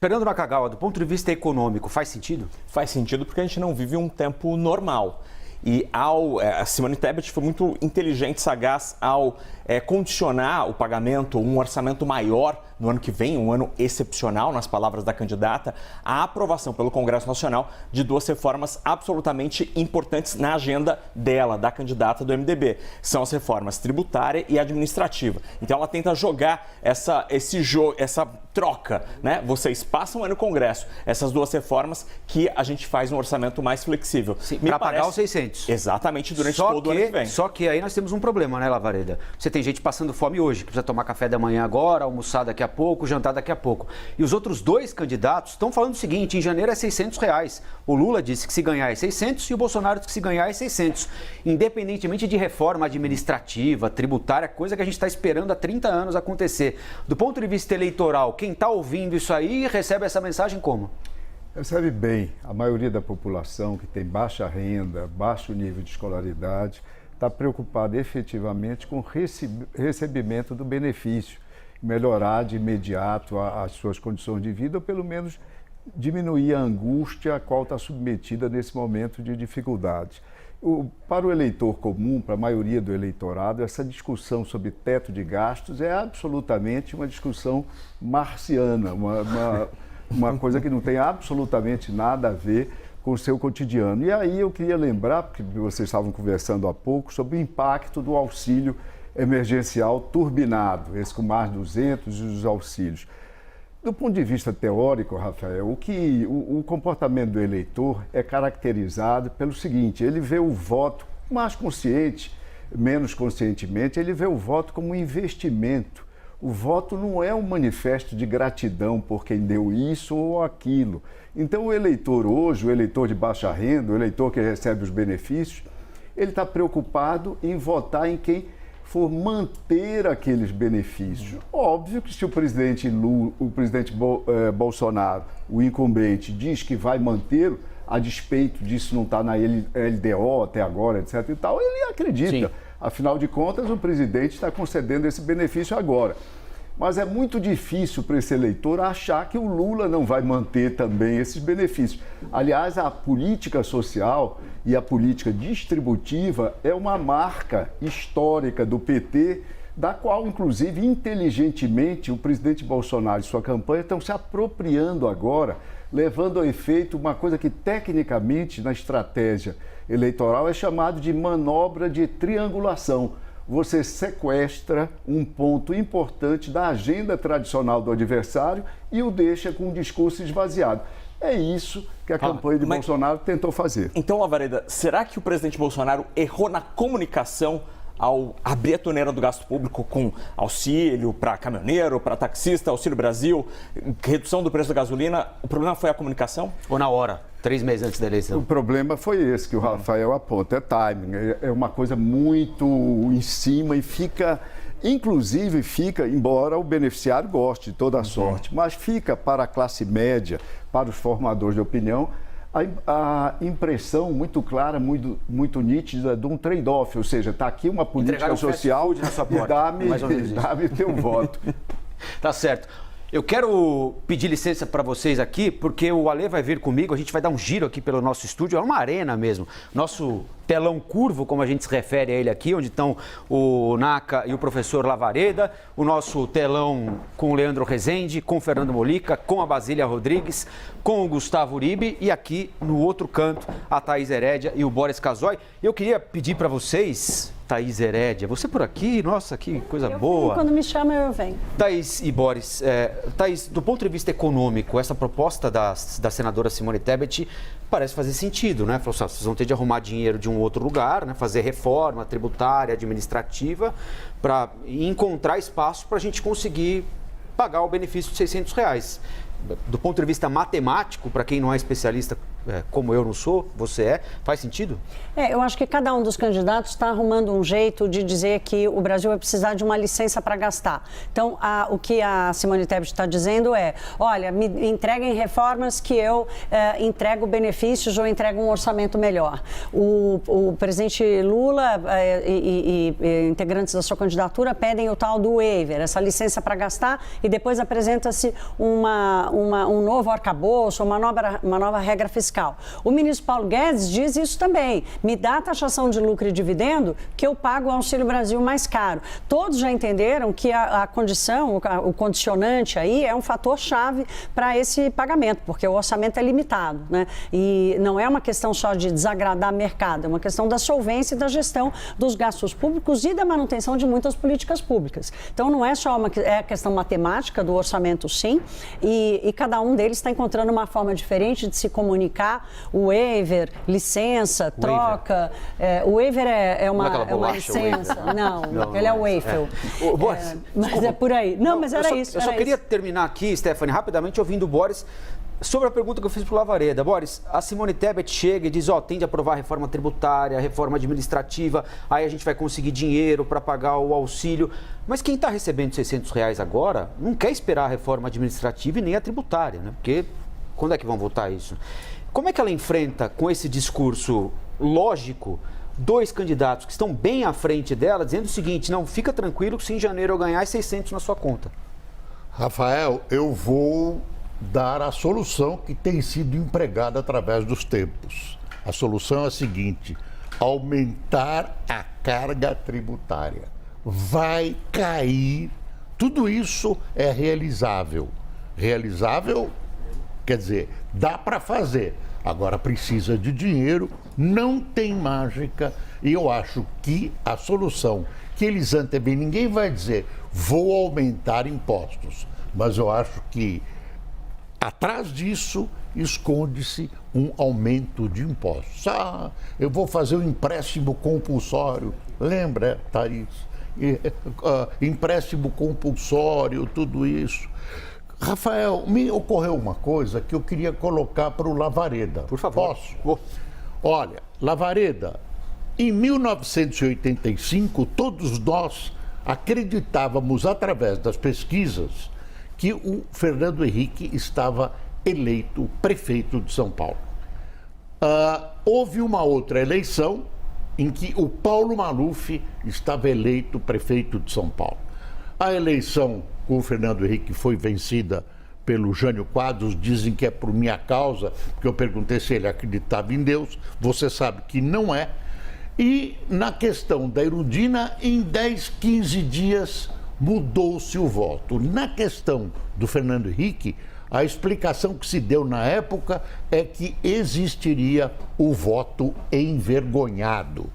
Fernando Nakagawa, do ponto de vista econômico, faz sentido? Faz sentido porque a gente não vive um tempo normal. E a Simone Tebet foi muito inteligente, sagaz, ao condicionar o pagamento, um orçamento maior no ano que vem, um ano excepcional, nas palavras da candidata, a aprovação pelo Congresso Nacional de duas reformas absolutamente importantes na agenda dela, da candidata do MDB. São as reformas tributária e administrativa. Então ela tenta jogar essa troca, né? Vocês passam no Congresso essas duas reformas que a gente faz um orçamento mais flexível. Para pagar os 600. 600. Exatamente, durante todo o ano que vem. Só que aí nós temos um problema, né, Lavareda? Você tem gente passando fome hoje, que precisa tomar café da manhã agora, almoçar daqui a pouco, jantar daqui a pouco. E os outros dois candidatos estão falando o seguinte, em janeiro é R$600. O Lula disse que se ganhar é 600 e o Bolsonaro disse que se ganhar é 600. Independentemente de reforma administrativa, tributária, coisa que a gente está esperando há 30 anos acontecer. Do ponto de vista eleitoral, quem está ouvindo isso aí recebe essa mensagem como? Recebe bem. A maioria da população que tem baixa renda, baixo nível de escolaridade, está preocupada efetivamente com o recebimento do benefício, melhorar de imediato as suas condições de vida ou pelo menos diminuir a angústia a qual está submetida nesse momento de dificuldade. Para o eleitor comum, para a maioria do eleitorado, essa discussão sobre teto de gastos é absolutamente uma discussão marciana, uma coisa que não tem absolutamente nada a ver com o seu cotidiano. E aí eu queria lembrar, porque vocês estavam conversando há pouco, sobre o impacto do auxílio emergencial turbinado, esse com mais 200 e os auxílios. Do ponto de vista teórico, Rafael, o comportamento do eleitor é caracterizado pelo seguinte: ele vê o voto mais consciente, menos conscientemente, ele vê o voto como um investimento. O voto não é um manifesto de gratidão por quem deu isso ou aquilo. Então o eleitor hoje, o eleitor de baixa renda, o eleitor que recebe os benefícios, ele está preocupado em votar em quem for manter aqueles benefícios. Óbvio que se o presidente Bolsonaro, o incumbente, diz que vai mantê-lo, a despeito disso não estar na LDO até agora, etc. e tal, ele acredita. Sim. Afinal de contas, o presidente está concedendo esse benefício agora. Mas é muito difícil para esse eleitor achar que o Lula não vai manter também esses benefícios. Aliás, a política social e a política distributiva é uma marca histórica do PT, da qual, inclusive, inteligentemente, o presidente Bolsonaro e sua campanha estão se apropriando agora, levando ao efeito uma coisa que, tecnicamente, na estratégia eleitoral é chamado de manobra de triangulação. Você sequestra um ponto importante da agenda tradicional do adversário e o deixa com um discurso esvaziado. É isso que a campanha de Bolsonaro tentou fazer. Então, Lavareda, será que o presidente Bolsonaro errou na comunicação ao abrir a torneira do gasto público com auxílio para caminhoneiro, para taxista, Auxílio Brasil, redução do preço da gasolina? O problema foi a comunicação? Ou na hora, 3 meses antes da eleição? O problema foi esse que o Rafael aponta, é timing. É uma coisa muito em cima e fica, inclusive embora o beneficiário goste de toda a sorte, mas fica para a classe média, para os formadores de opinião, a impressão muito clara, muito nítida de um trade-off, ou seja, está aqui uma política social e dá-me teu voto. Tá certo. Eu quero pedir licença para vocês aqui, porque o Ale vai vir comigo, a gente vai dar um giro aqui pelo nosso estúdio, é uma arena mesmo. Nosso telão curvo, como a gente se refere a ele aqui, onde estão o Naca e o professor Lavareda, o nosso telão com o Leandro Rezende, com o Fernando Molica, com a Basília Rodrigues, com o Gustavo Uribe e aqui no outro canto a Thaís Herédia e o Boris Casoy. Eu queria pedir para vocês, Thaís Herédia, você por aqui, nossa, que coisa boa. Quando me chama, eu venho. Thaís e Boris, Thaís, do ponto de vista econômico, essa proposta da senadora Simone Tebet parece fazer sentido, né? Falou assim, vocês vão ter de arrumar dinheiro de um outro lugar, né? Fazer reforma tributária, administrativa, para encontrar espaço para a gente conseguir pagar o benefício de R$600. Do ponto de vista matemático, para quem não é especialista, como eu não sou, você é, faz sentido? Eu acho que cada um dos candidatos está arrumando um jeito de dizer que o Brasil vai precisar de uma licença para gastar. Então, o que a Simone Tebet está dizendo é, olha, me entreguem reformas que eu entrego benefícios ou entrego um orçamento melhor. O presidente Lula e integrantes da sua candidatura pedem o tal do waiver, essa licença para gastar, e depois apresenta-se um novo arcabouço, uma nova regra fiscal. O ministro Paulo Guedes diz isso também. Me dá a taxação de lucro e dividendo que eu pago o Auxílio Brasil mais caro. Todos já entenderam que a condição, o condicionante aí é um fator-chave para esse pagamento, porque o orçamento é limitado, né? E não é uma questão só de desagradar mercado, é uma questão da solvência e da gestão dos gastos públicos e da manutenção de muitas políticas públicas. Então não é só a questão matemática do orçamento, sim, e cada um deles está encontrando uma forma diferente de se comunicar explicar o waiver, licença, troca. O waiver é uma licença. Não, ele é o waffle. Mas é por aí. Não, mas era isso. Eu só queria terminar aqui, Stephanie, rapidamente ouvindo o Boris. Sobre a pergunta que eu fiz para o Lavareda, Boris, a Simone Tebet chega e diz, tem de aprovar a reforma tributária, a reforma administrativa, aí a gente vai conseguir dinheiro para pagar o auxílio. Mas quem está recebendo R$600 agora não quer esperar a reforma administrativa e nem a tributária, né? Porque quando é que vão votar isso? Como é que ela enfrenta com esse discurso lógico dois candidatos que estão bem à frente dela, dizendo o seguinte, não, fica tranquilo que se em janeiro eu ganhar é 600 na sua conta? Rafael, eu vou dar a solução que tem sido empregada através dos tempos. A solução é a seguinte: aumentar a carga tributária. Vai cair. Tudo isso é realizável. Realizável, quer dizer, dá para fazer. Agora precisa de dinheiro, não tem mágica. E eu acho que a solução que eles antevêm, ninguém vai dizer, vou aumentar impostos. Mas eu acho que atrás disso, esconde-se um aumento de impostos. Eu vou fazer um empréstimo compulsório. Lembra, Thaís? Empréstimo compulsório, tudo isso. Rafael, me ocorreu uma coisa que eu queria colocar para o Lavareda. Por favor. Posso? Olha, Lavareda, em 1985, todos nós acreditávamos, através das pesquisas, que o Fernando Henrique estava eleito prefeito de São Paulo. Houve uma outra eleição em que o Paulo Maluf estava eleito prefeito de São Paulo. A eleição com o Fernando Henrique foi vencida pelo Jânio Quadros, dizem que é por minha causa, porque eu perguntei se ele acreditava em Deus, você sabe que não é. E na questão da Erundina, em 10, 15 dias mudou-se o voto. Na questão do Fernando Henrique, a explicação que se deu na época é que existiria o voto envergonhado.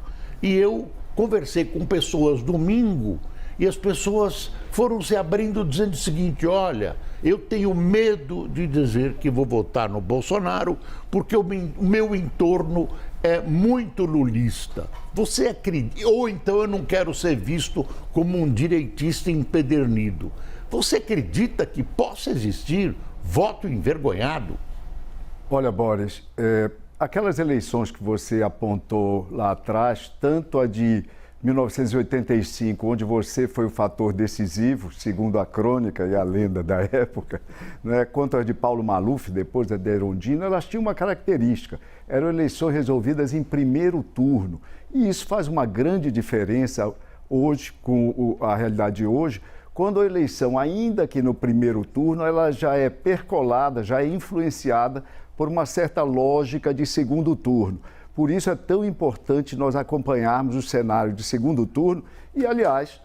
E eu conversei com pessoas domingo e as pessoas foram se abrindo dizendo o seguinte: olha, eu tenho medo de dizer que vou votar no Bolsonaro porque o meu entorno é muito lulista. Você acredita? Ou então eu não quero ser visto como um direitista empedernido. Você acredita que possa existir voto envergonhado? Olha, Boris, aquelas eleições que você apontou lá atrás, tanto a de 1985, onde você foi o fator decisivo, segundo a crônica e a lenda da época, né, quanto a de Paulo Maluf, depois da Erundina, elas tinham uma característica: eram eleições resolvidas em primeiro turno. E isso faz uma grande diferença hoje, com a realidade de hoje, quando a eleição, ainda que no primeiro turno, ela já é percolada, já é influenciada por uma certa lógica de segundo turno. Por isso é tão importante nós acompanharmos o cenário de segundo turno e, aliás,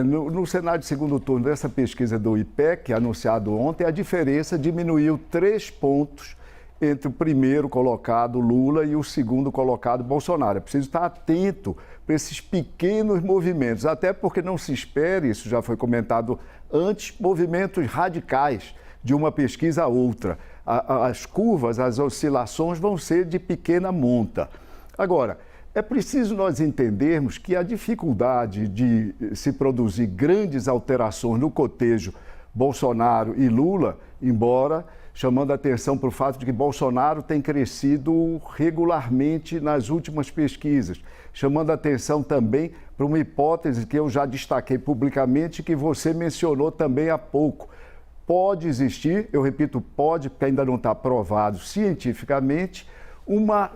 no cenário de segundo turno dessa pesquisa do IPEC, anunciado ontem, a diferença diminuiu 3 pontos entre o primeiro colocado, Lula, e o segundo colocado, Bolsonaro. É preciso estar atento para esses pequenos movimentos, até porque não se espere, isso já foi comentado antes, movimentos radicais de uma pesquisa a outra. As curvas, as oscilações vão ser de pequena monta. Agora, é preciso nós entendermos que a dificuldade de se produzir grandes alterações no cotejo Bolsonaro e Lula, embora chamando a atenção para o fato de que Bolsonaro tem crescido regularmente nas últimas pesquisas, chamando a atenção também para uma hipótese que eu já destaquei publicamente, que você mencionou também há pouco. Pode existir, eu repito, pode, porque ainda não está provado cientificamente, uma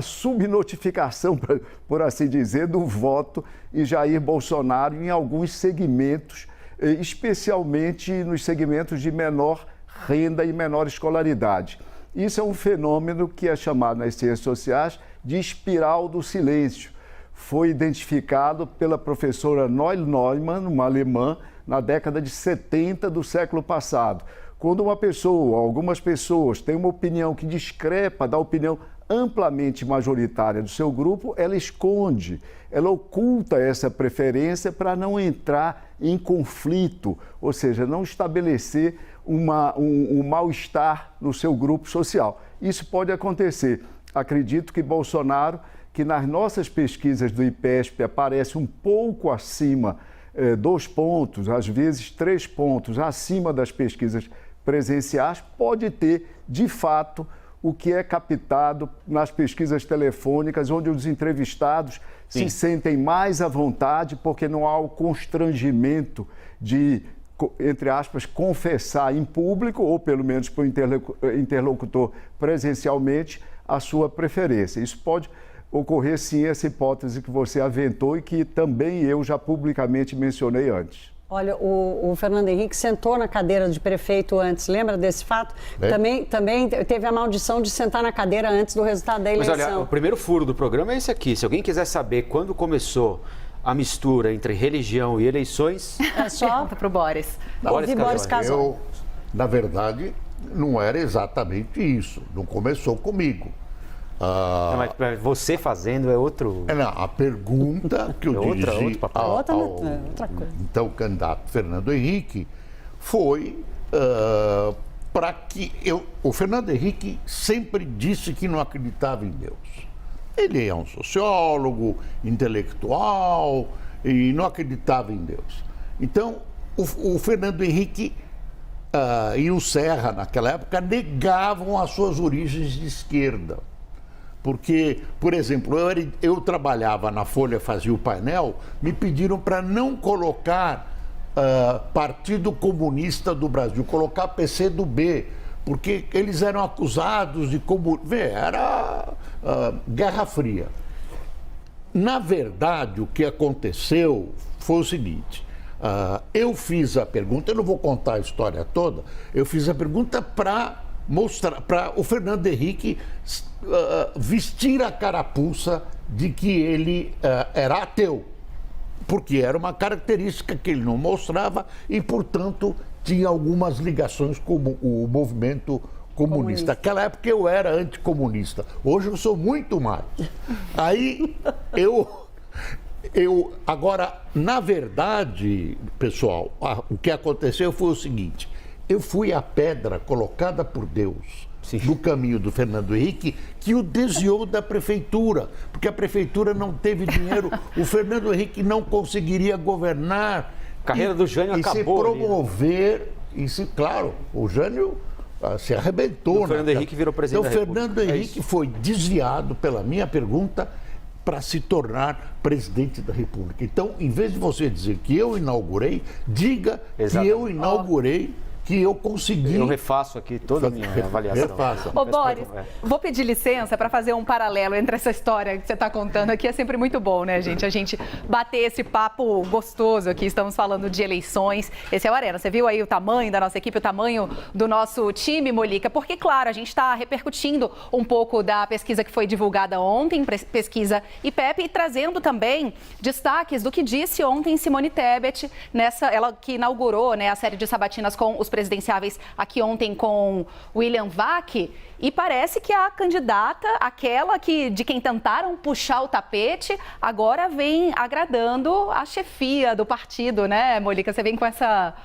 subnotificação, por assim dizer, do voto em Jair Bolsonaro em alguns segmentos, especialmente nos segmentos de menor renda e menor escolaridade. Isso é um fenômeno que é chamado nas ciências sociais de espiral do silêncio. Foi identificado pela professora Noel Neumann, uma alemã, na década de 70 do século passado. Quando uma pessoa, algumas pessoas, têm uma opinião que discrepa da opinião amplamente majoritária do seu grupo, ela esconde, ela oculta essa preferência para não entrar em conflito, ou seja, não estabelecer um mal-estar no seu grupo social. Isso pode acontecer. Acredito que Bolsonaro, que nas nossas pesquisas do IPESP aparece um pouco acima, 2 pontos, às vezes 3 pontos acima das pesquisas presenciais, pode ter, de fato, o que é captado nas pesquisas telefônicas, onde os entrevistados se sentem mais à vontade, porque não há o constrangimento de, entre aspas, confessar em público, ou pelo menos para o interlocutor presencialmente, a sua preferência. Isso pode ocorrer, sim, essa hipótese que você aventou e que também eu já publicamente mencionei antes. Olha, o Fernando Henrique sentou na cadeira de prefeito antes, lembra desse fato? Também teve a maldição de sentar na cadeira antes do resultado da eleição. Mas olha, o primeiro furo do programa é esse aqui. Se alguém quiser saber quando começou a mistura entre religião e eleições... É só pergunta para o Boris. Boris Casoy. Eu, na verdade, não era exatamente isso. Não começou comigo. Não, mas você fazendo é outro... Não, a pergunta que eu dirigi outra coisa. Então, o candidato Fernando Henrique foi para que o Fernando Henrique sempre disse que não acreditava em Deus. Ele é um sociólogo, intelectual e não acreditava em Deus. Então, o Fernando Henrique e o Serra, naquela época, negavam as suas origens de esquerda. Porque, por exemplo, eu trabalhava na Folha, fazia o painel, me pediram para não colocar Partido Comunista do Brasil, colocar PCdoB, porque eles eram acusados de era Guerra Fria. Na verdade, o que aconteceu foi o seguinte, eu fiz a pergunta, eu não vou contar a história toda, eu fiz a pergunta para mostrar, para o Fernando Henrique vestir a carapuça de que ele era ateu, porque era uma característica que ele não mostrava e, portanto, tinha algumas ligações com o movimento comunista. Naquela época eu era anticomunista, hoje eu sou muito mais. Aí agora, na verdade, pessoal, o que aconteceu foi o seguinte: eu fui a pedra colocada por Deus no caminho do Fernando Henrique, que o desviou da prefeitura, porque a prefeitura não teve dinheiro, o Fernando Henrique não conseguiria governar. A carreira do Jânio acabou. E se promover, claro, o Jânio se arrebentou. O Fernando Henrique virou presidente da República. Então, o Fernando Henrique foi desviado pela minha pergunta para se tornar presidente da República. Então, em vez de você dizer que eu inaugurei, diga que eu inaugurei, que eu consegui... Eu refaço aqui toda a minha avaliação. Ô, Boris, vou pedir licença para fazer um paralelo entre essa história que você está contando aqui. É sempre muito bom, né, gente? A gente bater esse papo gostoso aqui. Estamos falando de eleições. Esse é o Arena. Você viu aí o tamanho da nossa equipe, o tamanho do nosso time, Molica? Porque, claro, a gente está repercutindo um pouco da pesquisa que foi divulgada ontem, pesquisa IPEP, e trazendo também destaques do que disse ontem Simone Tebet, ela que inaugurou, né, a série de sabatinas com os presidenciáveis aqui ontem com William Vac, e parece que a candidata, aquela de quem tentaram puxar o tapete, agora vem agradando a chefia do partido, né, Molica? Você vem com essa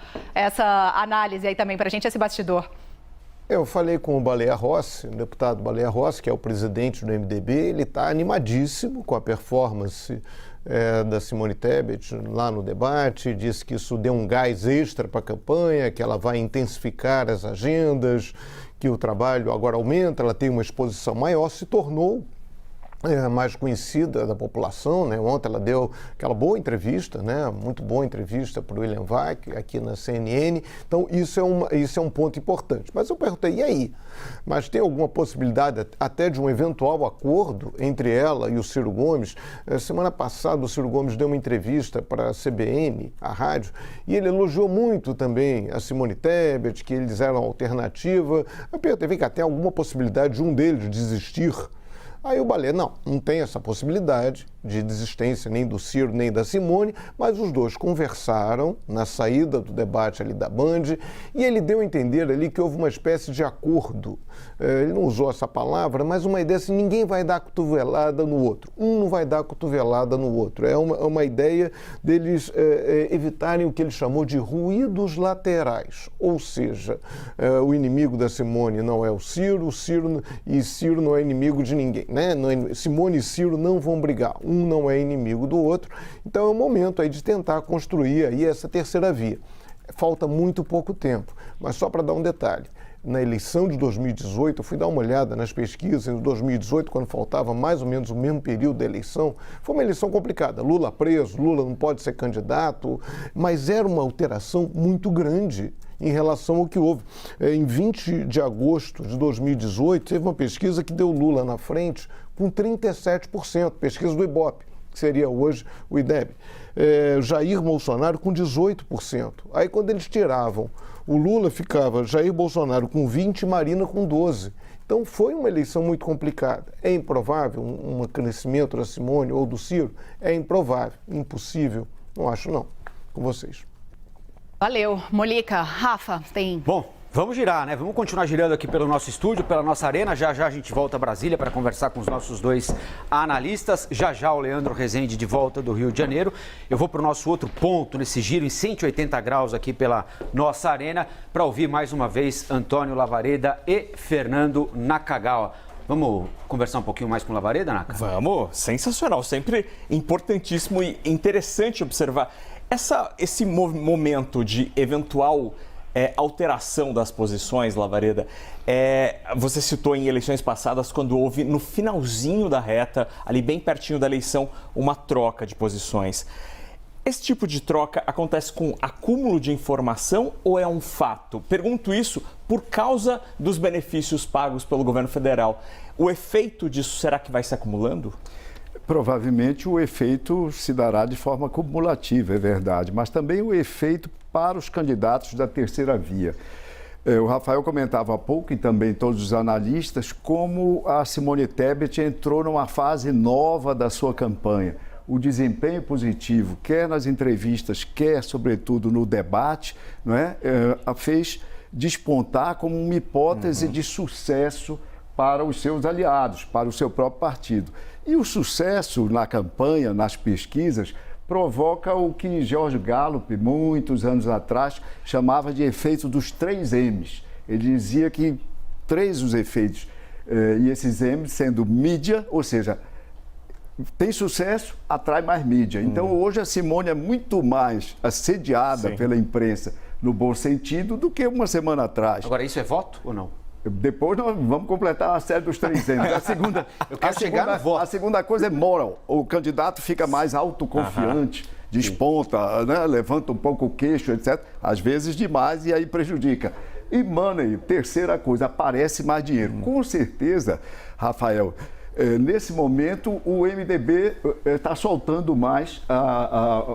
análise aí também pra gente, esse bastidor. Eu falei com o Baleia Rossi, o deputado Baleia Rossi, que é o presidente do MDB, ele está animadíssimo com a performance da Simone Tebet lá no debate, disse que isso deu um gás extra para a campanha, que ela vai intensificar as agendas, que o trabalho agora aumenta, ela tem uma exposição maior, se tornou mais conhecida da população, né? Ontem ela deu aquela boa entrevista, né? Muito boa entrevista para o William Vac aqui na CNN. Então isso é um ponto importante. Mas eu perguntei, e aí? Mas tem alguma possibilidade até de um eventual acordo entre ela e o Ciro Gomes? Semana passada o Ciro Gomes deu uma entrevista para a CBN, a rádio, e ele elogiou muito também a Simone Tebet, que eles eram alternativa. Eu perguntei, vem cá, tem alguma possibilidade de um deles desistir? Aí o Baleia, não tem essa possibilidade, de desistência nem do Ciro nem da Simone, mas os dois conversaram na saída do debate ali da Band e ele deu a entender ali que houve uma espécie de acordo. Ele não usou essa palavra, mas uma ideia assim, ninguém vai dar cotovelada no outro. Um não vai dar cotovelada no outro. É uma ideia deles evitarem o que ele chamou de ruídos laterais. Ou seja, o inimigo da Simone não é o Ciro e Ciro não é inimigo de ninguém, né? Simone e Ciro não vão brigar. Um não é inimigo do outro. Então é o momento aí de tentar construir aí essa terceira via. Falta muito pouco tempo, mas só para dar um detalhe. Na eleição de 2018, eu fui dar uma olhada nas pesquisas em 2018, quando faltava mais ou menos o mesmo período da eleição. Foi uma eleição complicada. Lula preso, Lula não pode ser candidato, mas era uma alteração muito grande em relação ao que houve. Em 20 de agosto de 2018, teve uma pesquisa que deu Lula na frente com 37%, pesquisa do Ibope, que seria hoje o IDEB. Jair Bolsonaro com 18%. Aí quando eles tiravam o Lula, ficava Jair Bolsonaro com 20% e Marina com 12%. Então foi uma eleição muito complicada. É improvável um crescimento da Simone ou do Ciro? É improvável, impossível. Não acho não. Com vocês. Valeu. Molica, Rafa, tem... Bom, vamos girar, né? Vamos continuar girando aqui pelo nosso estúdio, pela nossa arena. Já já a gente volta a Brasília para conversar com os nossos dois analistas. Já já o Leandro Rezende de volta do Rio de Janeiro. Eu vou para o nosso outro ponto nesse giro em 180 graus aqui pela nossa arena para ouvir mais uma vez Antônio Lavareda e Fernando Nakagawa. Vamos conversar um pouquinho mais com o Lavareda, Naka? Vamos, sensacional. Sempre importantíssimo e interessante observar esse momento de eventual alteração das posições, Lavareda. Você citou em eleições passadas, quando houve no finalzinho da reta, ali bem pertinho da eleição, uma troca de posições. Esse tipo de troca acontece com acúmulo de informação ou é um fato? Pergunto isso por causa dos benefícios pagos pelo governo federal. O efeito disso será que vai se acumulando? Provavelmente o efeito se dará de forma cumulativa, é verdade, mas também o efeito para os candidatos da terceira via. O Rafael comentava há pouco, e também todos os analistas, como a Simone Tebet entrou numa fase nova da sua campanha. O desempenho positivo, quer nas entrevistas, quer, sobretudo, no debate, não é? A fez despontar como uma hipótese de sucesso para os seus aliados, para o seu próprio partido. E o sucesso na campanha, nas pesquisas, provoca o que George Gallup, muitos anos atrás, chamava de efeito dos 3 M's. Ele dizia que 3 os efeitos, e esses M's sendo mídia, ou seja, tem sucesso, atrai mais mídia. Então, hoje a Simone é muito mais assediada pela imprensa, no bom sentido, do que uma semana atrás. Agora, isso é voto ou não? Depois nós vamos completar a série dos 3 M's. A segunda coisa é moral. O candidato fica mais autoconfiante, desponta, né? Levanta um pouco o queixo, etc. Às vezes demais e aí prejudica. E money, terceira coisa, aparece mais dinheiro. Com certeza, Rafael, nesse momento o MDB está soltando mais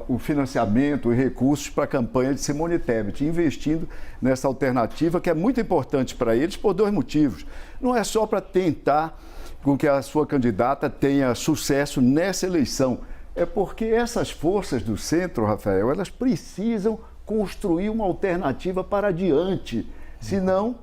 o financiamento e recursos para a campanha de Simone Tebet, investindo nessa alternativa que é muito importante para eles por 2 motivos. Não é só para tentar com que a sua candidata tenha sucesso nessa eleição, é porque essas forças do centro, Rafael, elas precisam construir uma alternativa para adiante. Senão,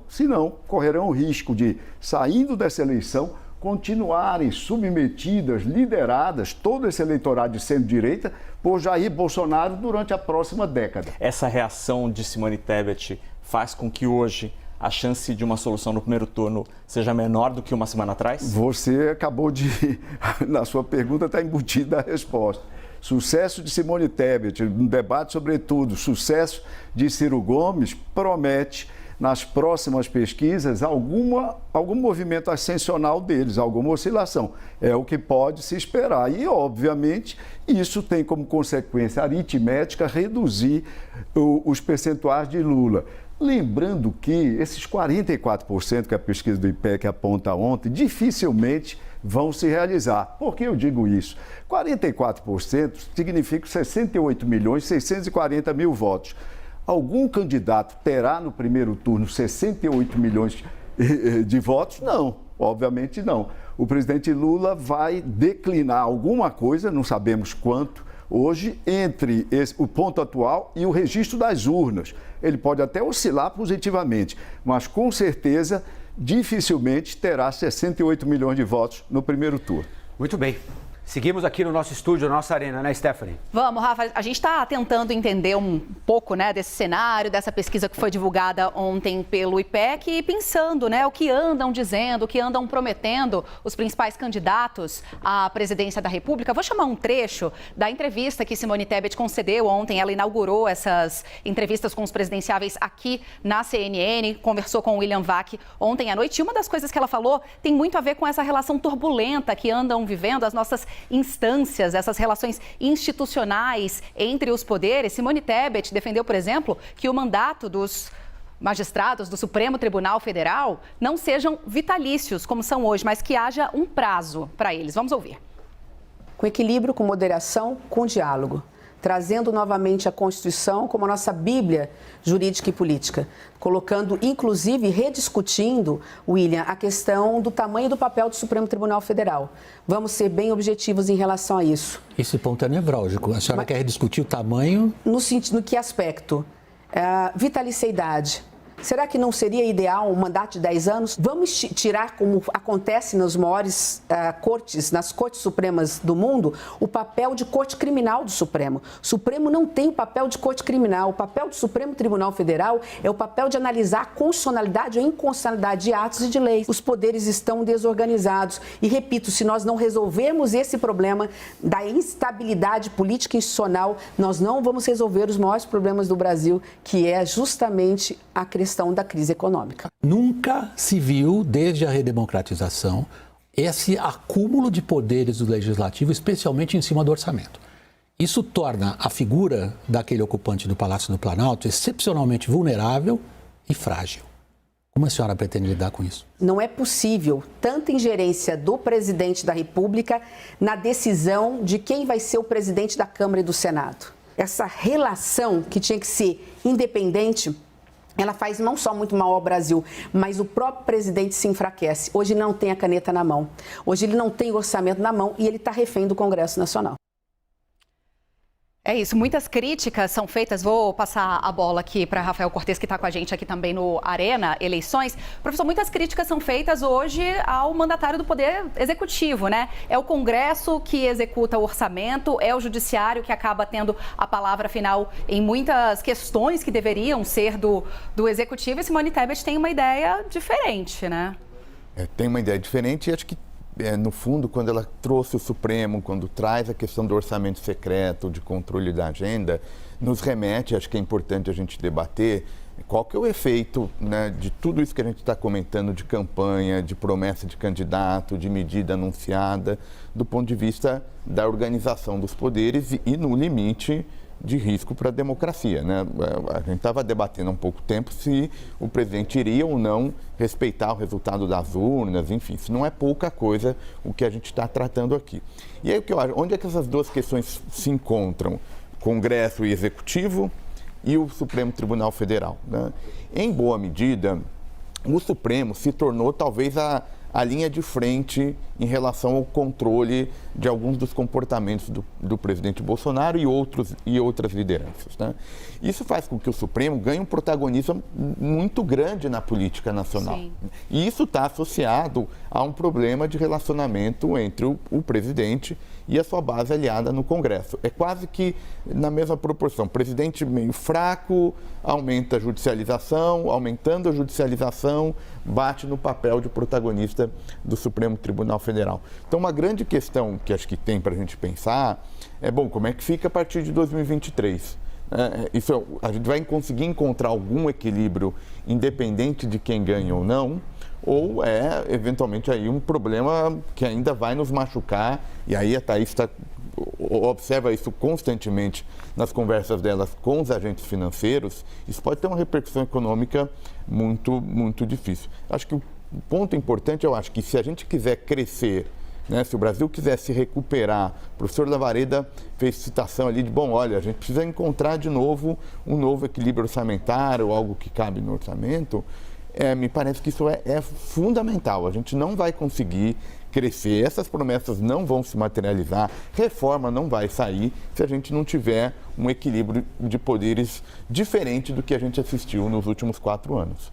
correrão o risco de, saindo dessa eleição, continuarem submetidas, lideradas, todo esse eleitorado de centro-direita, por Jair Bolsonaro durante a próxima década. Essa reação de Simone Tebet faz com que hoje a chance de uma solução no primeiro turno seja menor do que uma semana atrás? Você acabou de... Na sua pergunta está embutida a resposta. Sucesso de Simone Tebet, no debate sobretudo, sucesso de Ciro Gomes, promete nas próximas pesquisas algum movimento ascensional deles, alguma oscilação. É o que pode se esperar. E, obviamente, isso tem como consequência aritmética reduzir os percentuais de Lula. Lembrando que esses 44% que a pesquisa do IPEC aponta ontem, dificilmente vão se realizar. Por que eu digo isso? 44% significa 68.640.000 votos. Algum candidato terá no primeiro turno 68 milhões de votos? Não. obviamente não. O presidente Lula vai declinar alguma coisa, não sabemos quanto, hoje, entre o ponto atual e o registro das urnas. Ele pode até oscilar positivamente, mas com certeza, dificilmente terá 68 milhões de votos no primeiro turno. Muito bem. Seguimos aqui no nosso estúdio, na nossa arena, né, Stephanie? Vamos, Rafa. A gente está tentando entender um pouco, né, desse cenário, dessa pesquisa que foi divulgada ontem pelo IPEC e pensando, né, o que andam dizendo, o que andam prometendo os principais candidatos à presidência da República. Vou chamar um trecho da entrevista que Simone Tebet concedeu ontem. Ela inaugurou essas entrevistas com os presidenciáveis aqui na CNN, conversou com o William Vac ontem à noite. E uma das coisas que ela falou tem muito a ver com essa relação turbulenta que andam vivendo as nossas instâncias, essas relações institucionais entre os poderes. Simone Tebet defendeu, por exemplo, que o mandato dos magistrados do Supremo Tribunal Federal não sejam vitalícios, como são hoje, mas que haja um prazo para eles. Vamos ouvir. Com equilíbrio, com moderação, com diálogo. Trazendo novamente a Constituição como a nossa Bíblia jurídica e política, colocando, inclusive, rediscutindo, William, a questão do tamanho do papel do Supremo Tribunal Federal. Vamos ser bem objetivos em relação a isso. Esse ponto é nevrálgico. A senhora quer rediscutir o tamanho? No que aspecto? Vitaliciedade. Será que não seria ideal um mandato de 10 anos? Vamos tirar, como acontece nas maiores cortes, nas cortes supremas do mundo, o papel de corte criminal do Supremo. O Supremo não tem o papel de corte criminal. O papel do Supremo Tribunal Federal é o papel de analisar a constitucionalidade ou inconstitucionalidade de atos e de leis. Os poderes estão desorganizados. E, repito, se nós não resolvermos esse problema da instabilidade política e institucional, nós não vamos resolver os maiores problemas do Brasil, que é justamente a questão da crise econômica. Nunca se viu, desde a redemocratização, esse acúmulo de poderes do Legislativo, especialmente em cima do orçamento. Isso torna a figura daquele ocupante do Palácio do Planalto excepcionalmente vulnerável e frágil. Como a senhora pretende lidar com isso? Não é possível tanta ingerência do presidente da República na decisão de quem vai ser o presidente da Câmara e do Senado. Essa relação que tinha que ser independente, ela faz não só muito mal ao Brasil, mas o próprio presidente se enfraquece. Hoje ele não tem a caneta na mão, hoje ele não tem o orçamento na mão e ele está refém do Congresso Nacional. É isso, muitas críticas são feitas. Vou passar a bola aqui para Rafael Cortes, que está com a gente aqui também no Arena Eleições. Professor, muitas críticas são feitas hoje ao mandatário do Poder Executivo, né? É o Congresso que executa o orçamento, é o Judiciário que acaba tendo a palavra final em muitas questões que deveriam ser do Executivo. E Simone Tebet tem uma ideia diferente, né? Tem uma ideia diferente e acho que no fundo, quando ela trouxe o Supremo, quando traz a questão do orçamento secreto, de controle da agenda, nos remete, acho que é importante a gente debater qual que é o efeito, né, de tudo isso que a gente está comentando, de campanha, de promessa de candidato, de medida anunciada, do ponto de vista da organização dos poderes e no limite, de risco para a democracia, né? A gente estava debatendo há um pouco tempo se o presidente iria ou não respeitar o resultado das urnas, enfim, isso não é pouca coisa o que a gente está tratando aqui. E aí o que eu acho, onde é que essas duas questões se encontram? Congresso e Executivo e o Supremo Tribunal Federal, né? Em boa medida, o Supremo se tornou talvez a linha de frente em relação ao controle de alguns dos comportamentos do presidente Bolsonaro e outras lideranças, né? Isso faz com que o Supremo ganhe um protagonismo muito grande na política nacional. Sim. E isso está associado a um problema de relacionamento entre o presidente e a sua base aliada no Congresso. É quase que na mesma proporção. O presidente meio fraco, aumenta a judicialização, aumentando a judicialização, bate no papel de protagonista do Supremo Tribunal Federal. Então, uma grande questão que acho que tem para a gente pensar é, bom, como é que fica a partir de 2023? A gente vai conseguir encontrar algum equilíbrio independente de quem ganha ou não, ou é, eventualmente, aí um problema que ainda vai nos machucar, e aí a Thaís observa isso constantemente nas conversas delas com os agentes financeiros, isso pode ter uma repercussão econômica muito, muito difícil. Acho que o ponto importante, eu acho que se a gente quiser crescer, né, se o Brasil quiser se recuperar, o professor Lavareda fez citação ali de, bom, olha, a gente precisa encontrar de novo um novo equilíbrio orçamentário, algo que cabe no orçamento, me parece que isso é fundamental. A gente não vai conseguir crescer, essas promessas não vão se materializar, reforma não vai sair se a gente não tiver um equilíbrio de poderes diferente do que a gente assistiu nos últimos 4 anos.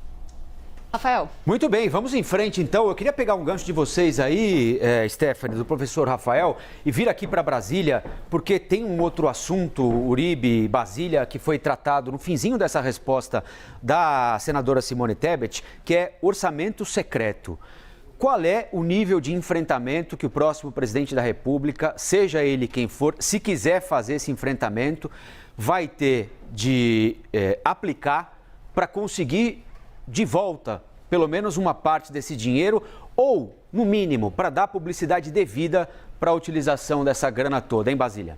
Rafael. Muito bem, vamos em frente então. Eu queria pegar um gancho de vocês aí, Stephanie, do professor Rafael, e vir aqui para Brasília, porque tem um outro assunto, Uribe, Basília, que foi tratado no finzinho dessa resposta da senadora Simone Tebet, que é orçamento secreto. Qual é o nível de enfrentamento que o próximo presidente da República, seja ele quem for, se quiser fazer esse enfrentamento, vai ter de aplicar para conseguir de volta pelo menos uma parte desse dinheiro ou, no mínimo, para dar publicidade devida para a utilização dessa grana toda, em Brasília?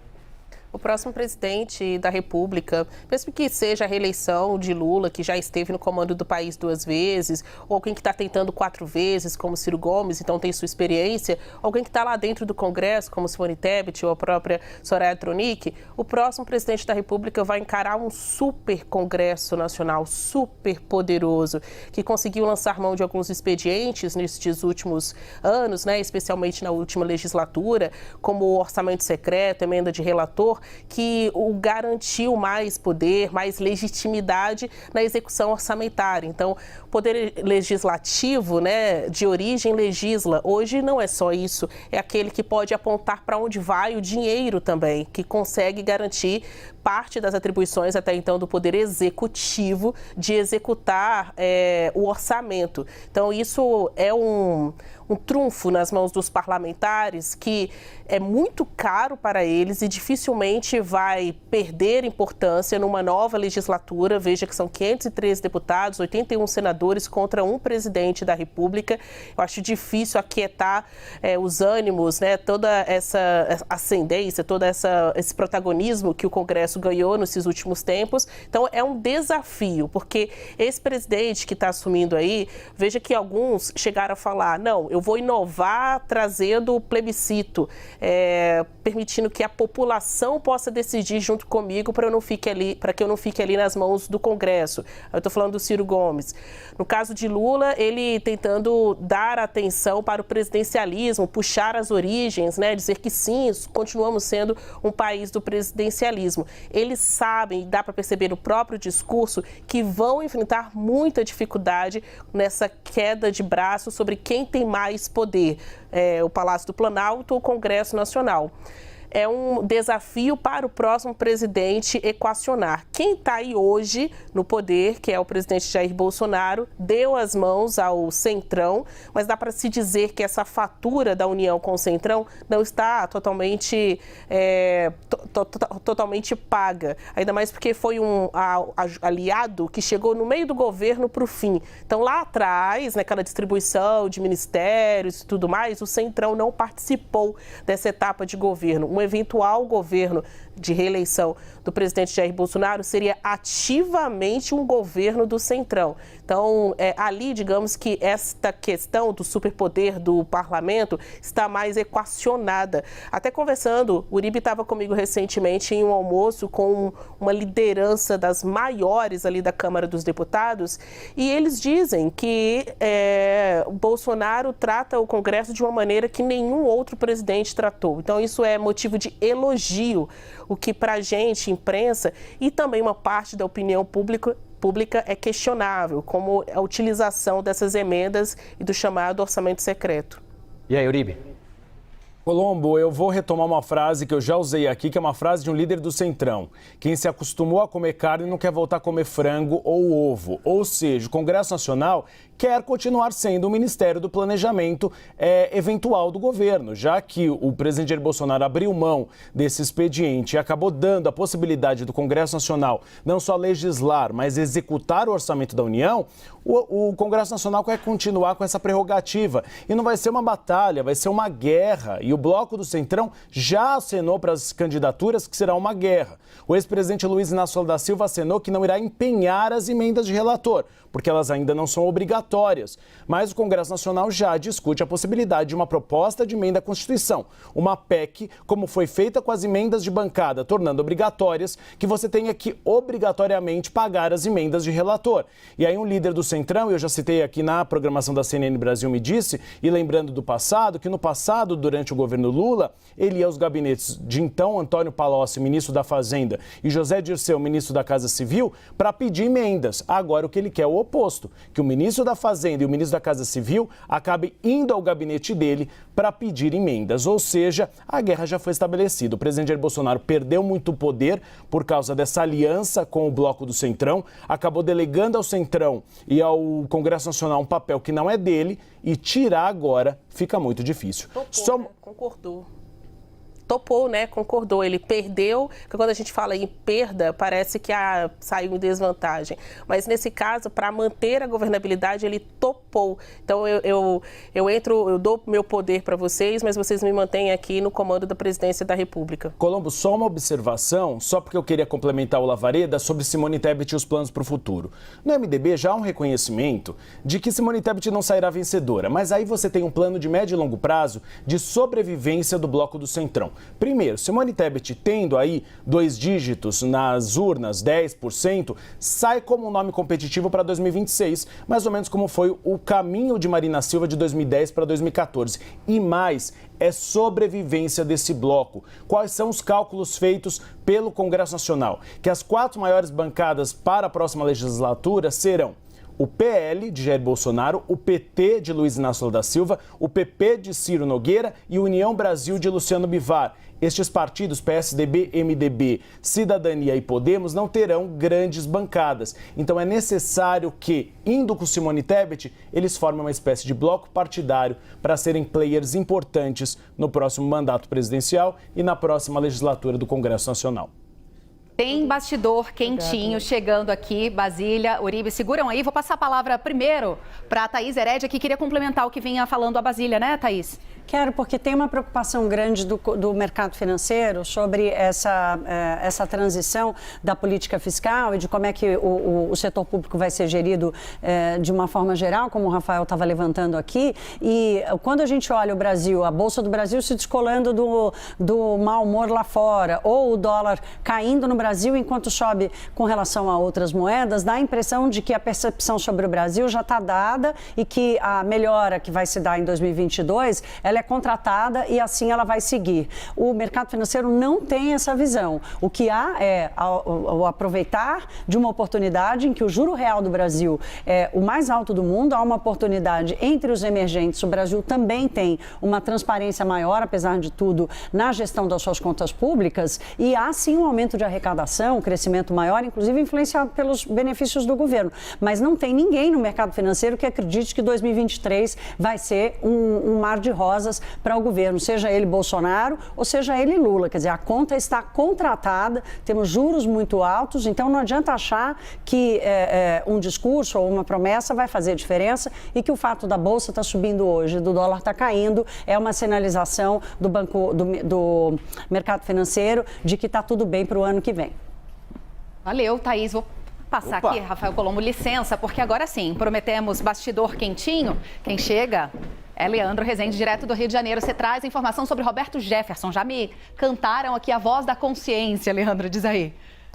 O próximo presidente da República, mesmo que seja a reeleição de Lula, que já esteve no comando do país 2 vezes, ou alguém que está tentando 4 vezes, como Ciro Gomes, então tem sua experiência, alguém que está lá dentro do Congresso, como Simone Tebet ou a própria Soraya Tronic, o próximo presidente da República vai encarar um super Congresso Nacional, super poderoso, que conseguiu lançar mão de alguns expedientes nestes últimos anos, né, especialmente na última legislatura, como o orçamento secreto, emenda de relator, que o garantiu mais poder, mais legitimidade na execução orçamentária. Então, o poder legislativo, né, de origem legisla. Hoje não é só isso, é aquele que pode apontar para onde vai o dinheiro também, que consegue garantir parte das atribuições até então do poder executivo de executar o orçamento. Então, isso é um trunfo nas mãos dos parlamentares que é muito caro para eles e dificilmente vai perder importância numa nova legislatura. Veja que são 513 deputados, 81 senadores contra um presidente da República. Eu acho difícil aquietar os ânimos, né, toda essa ascendência, todo esse protagonismo que o Congresso ganhou nesses últimos tempos. Então, é um desafio, porque esse presidente que está assumindo aí, veja que alguns chegaram a falar, não, eu vou inovar trazendo o plebiscito, permitindo que a população possa decidir junto comigo para que eu não fique ali nas mãos do Congresso. Eu estou falando do Ciro Gomes. No caso de Lula, ele tentando dar atenção para o presidencialismo, puxar as origens, né, dizer que sim, continuamos sendo um país do presidencialismo. Eles sabem, dá para perceber no próprio discurso, que vão enfrentar muita dificuldade nessa queda de braço sobre quem tem mais poder, o Palácio do Planalto ou o Congresso Nacional. É um desafio para o próximo presidente equacionar. Quem está aí hoje no poder, que é o presidente Jair Bolsonaro, deu as mãos ao Centrão, mas dá para se dizer que essa fatura da união com o Centrão não está totalmente paga. Ainda mais porque foi um aliado que chegou no meio do governo para o fim. Então, lá atrás, naquela distribuição de ministérios e tudo mais, o Centrão não participou dessa etapa de governo. Um eventual governo de reeleição do presidente Jair Bolsonaro seria ativamente um governo do Centrão. Então, ali, digamos que esta questão do superpoder do parlamento está mais equacionada. Até conversando, o Uribe estava comigo recentemente em um almoço com uma liderança das maiores ali da Câmara dos Deputados, e eles dizem que o Bolsonaro trata o Congresso de uma maneira que nenhum outro presidente tratou. Então, isso é motivo de elogio, o que para a gente, imprensa, e também uma parte da opinião pública é questionável, como a utilização dessas emendas e do chamado orçamento secreto. E aí, Uribe? Colombo, eu vou retomar uma frase que eu já usei aqui, que é uma frase de um líder do Centrão. Quem se acostumou a comer carne não quer voltar a comer frango ou ovo. Ou seja, o Congresso Nacional quer continuar sendo o Ministério do Planejamento eventual do governo, já que o presidente Jair Bolsonaro abriu mão desse expediente e acabou dando a possibilidade do Congresso Nacional não só legislar, mas executar o orçamento da União. O Congresso Nacional quer continuar com essa prerrogativa. E não vai ser uma batalha, vai ser uma guerra. E E o Bloco do Centrão já acenou para as candidaturas que será uma guerra. O ex-presidente Luiz Inácio Lula da Silva acenou que não irá empenhar as emendas de relator, porque elas ainda não são obrigatórias. Mas o Congresso Nacional já discute a possibilidade de uma proposta de emenda à Constituição, uma PEC, como foi feita com as emendas de bancada, tornando obrigatórias que você tenha que obrigatoriamente pagar as emendas de relator. E aí um líder do Centrão, eu já citei aqui na programação da CNN Brasil, me disse, e lembrando do passado, que no passado, durante o governo Lula, ele ia aos gabinetes de então Antônio Palocci, ministro da Fazenda, e José Dirceu, ministro da Casa Civil, para pedir emendas. Agora o que ele quer é o oposto, que o ministro da Fazenda e o ministro da Casa Civil acabem indo ao gabinete dele para pedir emendas. Ou seja, a guerra já foi estabelecida. O presidente Jair Bolsonaro perdeu muito poder por causa dessa aliança com o Bloco do Centrão, acabou delegando ao Centrão e ao Congresso Nacional um papel que não é dele, e tirar agora fica muito difícil. Concordou. Topou, né? Concordou. Ele perdeu, porque quando a gente fala em perda, parece que saiu em desvantagem. Mas nesse caso, para manter a governabilidade, ele topou. Então eu dou meu poder para vocês, mas vocês me mantêm aqui no comando da presidência da República. Colombo, só uma observação, só porque eu queria complementar o Lavareda sobre Simone Tebet e os planos para o futuro. No MDB já há um reconhecimento de que Simone Tebet não sairá vencedora, mas aí você tem um plano de médio e longo prazo de sobrevivência do Bloco do Centrão. Primeiro, Simone Tebet tendo aí 2 dígitos nas urnas, 10%, sai como um nome competitivo para 2026, mais ou menos como foi o caminho de Marina Silva de 2010 para 2014. E mais, é sobrevivência desse bloco. Quais são os cálculos feitos pelo Congresso Nacional? Que as 4 maiores bancadas para a próxima legislatura serão o PL de Jair Bolsonaro, o PT de Luiz Inácio Lula da Silva, o PP de Ciro Nogueira e União Brasil de Luciano Bivar. Estes partidos, PSDB, MDB, Cidadania e Podemos, não terão grandes bancadas. Então é necessário que, indo com Simone Tebet, eles formem uma espécie de bloco partidário para serem players importantes no próximo mandato presidencial e na próxima legislatura do Congresso Nacional. Tem bastidor quentinho chegando aqui, Basília, Uribe, seguram aí. Vou passar a palavra primeiro para a Thaís Herédia, que queria complementar o que vinha falando a Basília, né, Thaís? Quero, porque tem uma preocupação grande do mercado financeiro sobre essa transição da política fiscal e de como é que o setor público vai ser gerido de uma forma geral, como o Rafael estava levantando aqui. E quando a gente olha o Brasil, a Bolsa do Brasil se descolando do mau humor lá fora, ou o dólar caindo no Brasil enquanto sobe com relação a outras moedas, dá a impressão de que a percepção sobre o Brasil já está dada e que a melhora que vai se dar em 2022, ela é contratada e assim ela vai seguir. O mercado financeiro não tem essa visão. O que há é o aproveitar de uma oportunidade em que o juro real do Brasil é o mais alto do mundo, há uma oportunidade entre os emergentes. O Brasil também tem uma transparência maior, apesar de tudo, na gestão das suas contas públicas, e há sim um aumento de arrecadação, um crescimento maior, inclusive influenciado pelos benefícios do governo. Mas não tem ninguém no mercado financeiro que acredite que 2023 vai ser um mar de rosas para o governo, seja ele Bolsonaro ou seja ele Lula. Quer dizer, a conta está contratada, temos juros muito altos, então não adianta achar que um discurso ou uma promessa vai fazer diferença e que o fato da Bolsa estar subindo hoje, do dólar estar caindo, é uma sinalização do mercado financeiro de que está tudo bem para o ano que vem. Valeu, Thaís. Vou passar aqui, Rafael Colombo, licença, porque agora sim, prometemos bastidor quentinho. Quem chega é Leandro Rezende, direto do Rio de Janeiro. Você traz informação sobre Roberto Jefferson. Já me cantaram aqui a voz da consciência, Leandro, diz aí.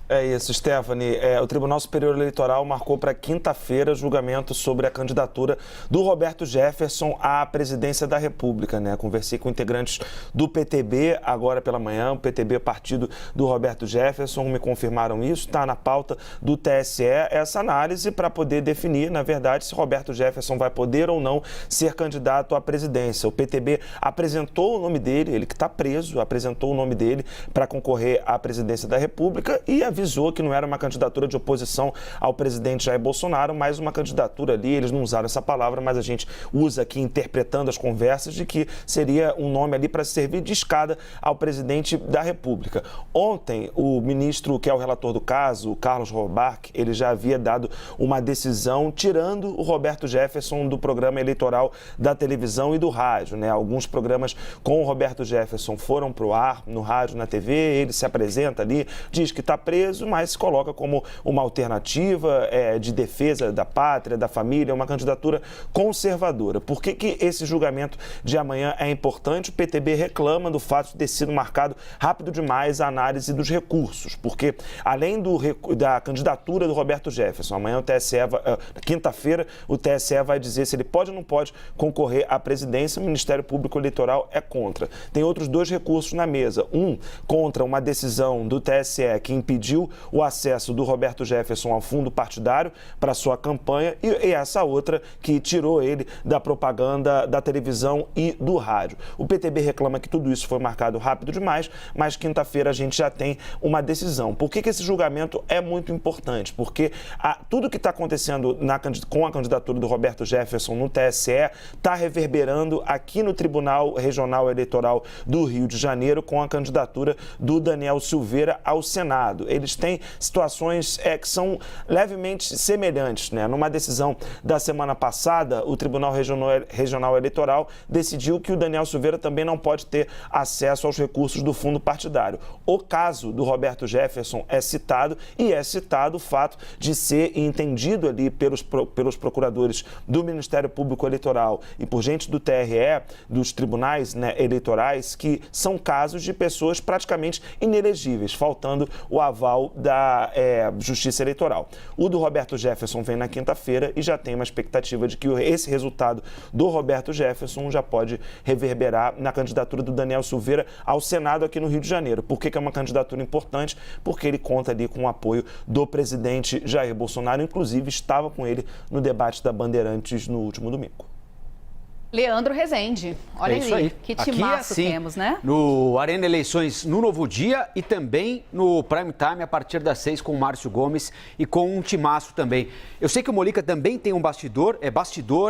É isso, Stephanie. O Tribunal Superior Eleitoral marcou para quinta-feira julgamento sobre a candidatura do Roberto Jefferson à presidência da República, né? Conversei com integrantes do PTB agora pela manhã, o PTB, partido do Roberto Jefferson, me confirmaram isso, está na pauta do TSE essa análise para poder definir, na verdade, se Roberto Jefferson vai poder ou não ser candidato à presidência. O PTB apresentou o nome dele, ele que está preso, apresentou o nome dele para concorrer à presidência da República e a avisou que não era uma candidatura de oposição ao presidente Jair Bolsonaro, mas uma candidatura ali, eles não usaram essa palavra, mas a gente usa aqui interpretando as conversas de que seria um nome ali para servir de escada ao presidente da República. Ontem, o ministro, que é o relator do caso, o Carlos Robarch, ele já havia dado uma decisão tirando o Roberto Jefferson do programa eleitoral da televisão e do rádio, né? Alguns programas com o Roberto Jefferson foram para o ar, no rádio, na TV, ele se apresenta ali, diz que está preso, mas se coloca como uma alternativa de defesa da pátria, da família, uma candidatura conservadora. Por que esse julgamento de amanhã é importante? O PTB reclama do fato de ter sido marcado rápido demais a análise dos recursos, porque além da candidatura do Roberto Jefferson, amanhã o TSE, quinta-feira, o TSE vai dizer se ele pode ou não pode concorrer à presidência. O Ministério Público Eleitoral é contra. Tem outros 2 recursos na mesa. Um contra uma decisão do TSE que impediu o acesso do Roberto Jefferson ao fundo partidário para sua campanha e essa outra que tirou ele da propaganda da televisão e do rádio. O PTB reclama que tudo isso foi marcado rápido demais, mas quinta-feira a gente já tem uma decisão. Por que esse julgamento é muito importante? Porque tudo que está acontecendo com a candidatura do Roberto Jefferson no TSE está reverberando aqui no Tribunal Regional Eleitoral do Rio de Janeiro com a candidatura do Daniel Silveira ao Senado. Eles têm situações que são levemente semelhantes, né? Numa decisão da semana passada, o Tribunal Regional Eleitoral decidiu que o Daniel Silveira também não pode ter acesso aos recursos do fundo partidário. O caso do Roberto Jefferson é citado e é citado o fato de ser entendido ali pelos procuradores do Ministério Público Eleitoral e por gente do TRE, dos tribunais, né, eleitorais, que são casos de pessoas praticamente inelegíveis, faltando o aval da Justiça Eleitoral. O do Roberto Jefferson vem na quinta-feira e já tem uma expectativa de que esse resultado do Roberto Jefferson já pode reverberar na candidatura do Daniel Silveira ao Senado aqui no Rio de Janeiro. Por que é uma candidatura importante? Porque ele conta ali com o apoio do presidente Jair Bolsonaro, inclusive estava com ele no debate da Bandeirantes no último domingo. Leandro Rezende, olha isso aí. Que timaço assim, temos, né? No Arena Eleições no Novo Dia e também no Prime Time a partir das 6 com o Márcio Gomes e com um timaço também. Eu sei que o Molica também tem um bastidor,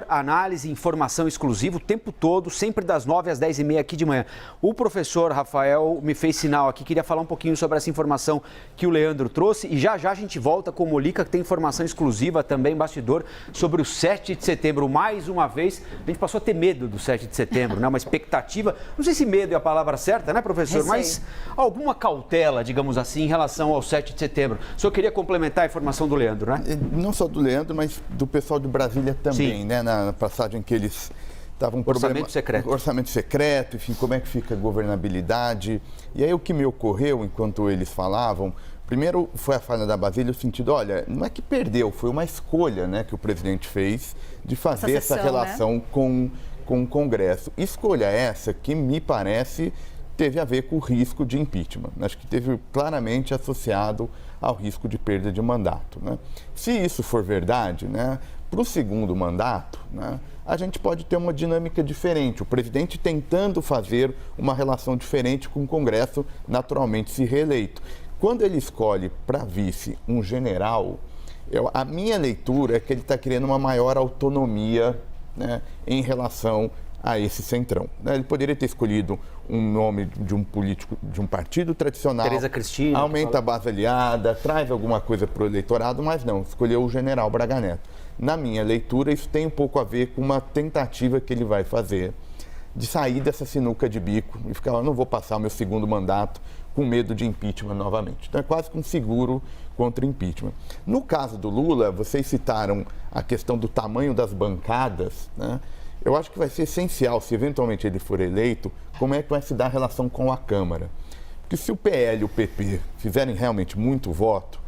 análise, informação exclusiva o tempo todo, sempre das 9 às 10h30 aqui de manhã. O professor Rafael me fez sinal aqui, queria falar um pouquinho sobre essa informação que o Leandro trouxe e já a gente volta com o Molica, que tem informação exclusiva também, bastidor, sobre o 7 de setembro. Mais uma vez, a gente passou a ter medo do 7 de setembro, né? Uma expectativa, não sei se medo é a palavra certa, né, professor? Mas alguma cautela, digamos assim, em relação ao 7 de setembro. O senhor queria complementar a informação do Leandro, né? Não só do Leandro, mas do pessoal de Brasília também, né? Na passagem que eles estavam... Orçamento secreto. Orçamento secreto, enfim, como é que fica a governabilidade. E aí o que me ocorreu enquanto eles falavam... Primeiro, foi a falha da Brasília no sentido, olha, não é que perdeu, foi uma escolha, né, que o presidente fez de fazer essa relação, né, com o Congresso. Escolha essa que, me parece, teve a ver com o risco de impeachment. Acho que teve claramente associado ao risco de perda de mandato, né? Se isso for verdade, né, para o segundo mandato, né, a gente pode ter uma dinâmica diferente. O presidente tentando fazer uma relação diferente com o Congresso, naturalmente se reeleito. Quando ele escolhe para vice um general, a minha leitura é que ele está querendo uma maior autonomia, né, em relação a esse centrão, né? Ele poderia ter escolhido um nome de um político de um partido tradicional, Tereza Cristina, aumenta a base aliada, traz alguma coisa para o eleitorado, mas não, escolheu o general Braga Neto. Na minha leitura, isso tem um pouco a ver com uma tentativa que ele vai fazer de sair dessa sinuca de bico e ficar, não vou passar o meu segundo mandato com medo de impeachment novamente. Então é quase que um seguro contra impeachment. No caso do Lula, vocês citaram a questão do tamanho das bancadas, né? Eu acho que vai ser essencial, se eventualmente ele for eleito, como é que vai se dar a relação com a Câmara. Porque se o PL e o PP fizerem realmente muito voto,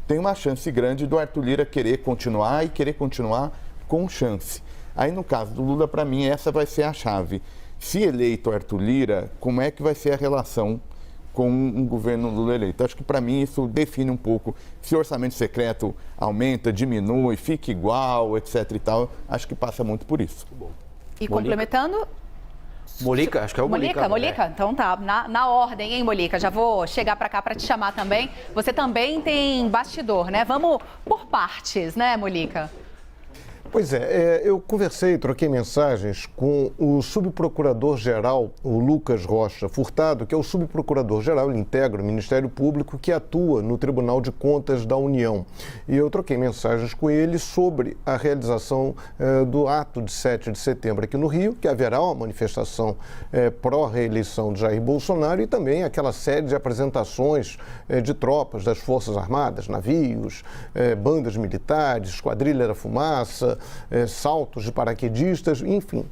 tem uma chance grande do Arthur Lira querer continuar com chance. Aí no caso do Lula, para mim, essa vai ser a chave. Se eleito Arthur Lira, como é que vai ser a relação com um governo Lula eleito? Acho que para mim isso define um pouco se o orçamento secreto aumenta, diminui, fica igual, etc e tal. Acho que passa muito por isso. E complementando, Molica, acho que é o Molica. Molica? Então tá, na ordem, hein, Molica? Já vou chegar para cá para te chamar também. Você também tem bastidor, né? Vamos por partes, né, Molica? Pois é, eu troquei mensagens com o subprocurador-geral, o Lucas Rocha Furtado, que é o subprocurador-geral, ele integra o Ministério Público, que atua no Tribunal de Contas da União. E eu troquei mensagens com ele sobre a realização do ato de 7 de setembro aqui no Rio, que haverá uma manifestação pró-reeleição de Jair Bolsonaro e também aquela série de apresentações de tropas das Forças Armadas, navios, bandas militares, Esquadrilha da Fumaça, saltos de paraquedistas, enfim.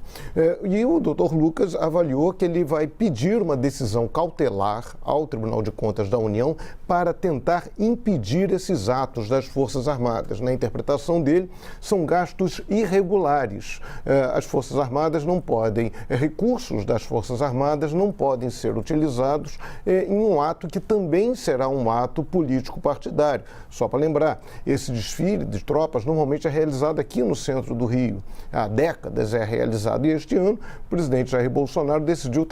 E o doutor Lucas avaliou que ele vai pedir uma decisão cautelar ao Tribunal de Contas da União para tentar impedir esses atos das Forças Armadas. Na interpretação dele, são gastos irregulares. As Forças Armadas não podem, recursos das Forças Armadas não podem ser utilizados em um ato que também será um ato político partidário. Só para lembrar, esse desfile de tropas normalmente é realizado aqui no centro do Rio. Há décadas é realizado e este ano o presidente Jair Bolsonaro decidiu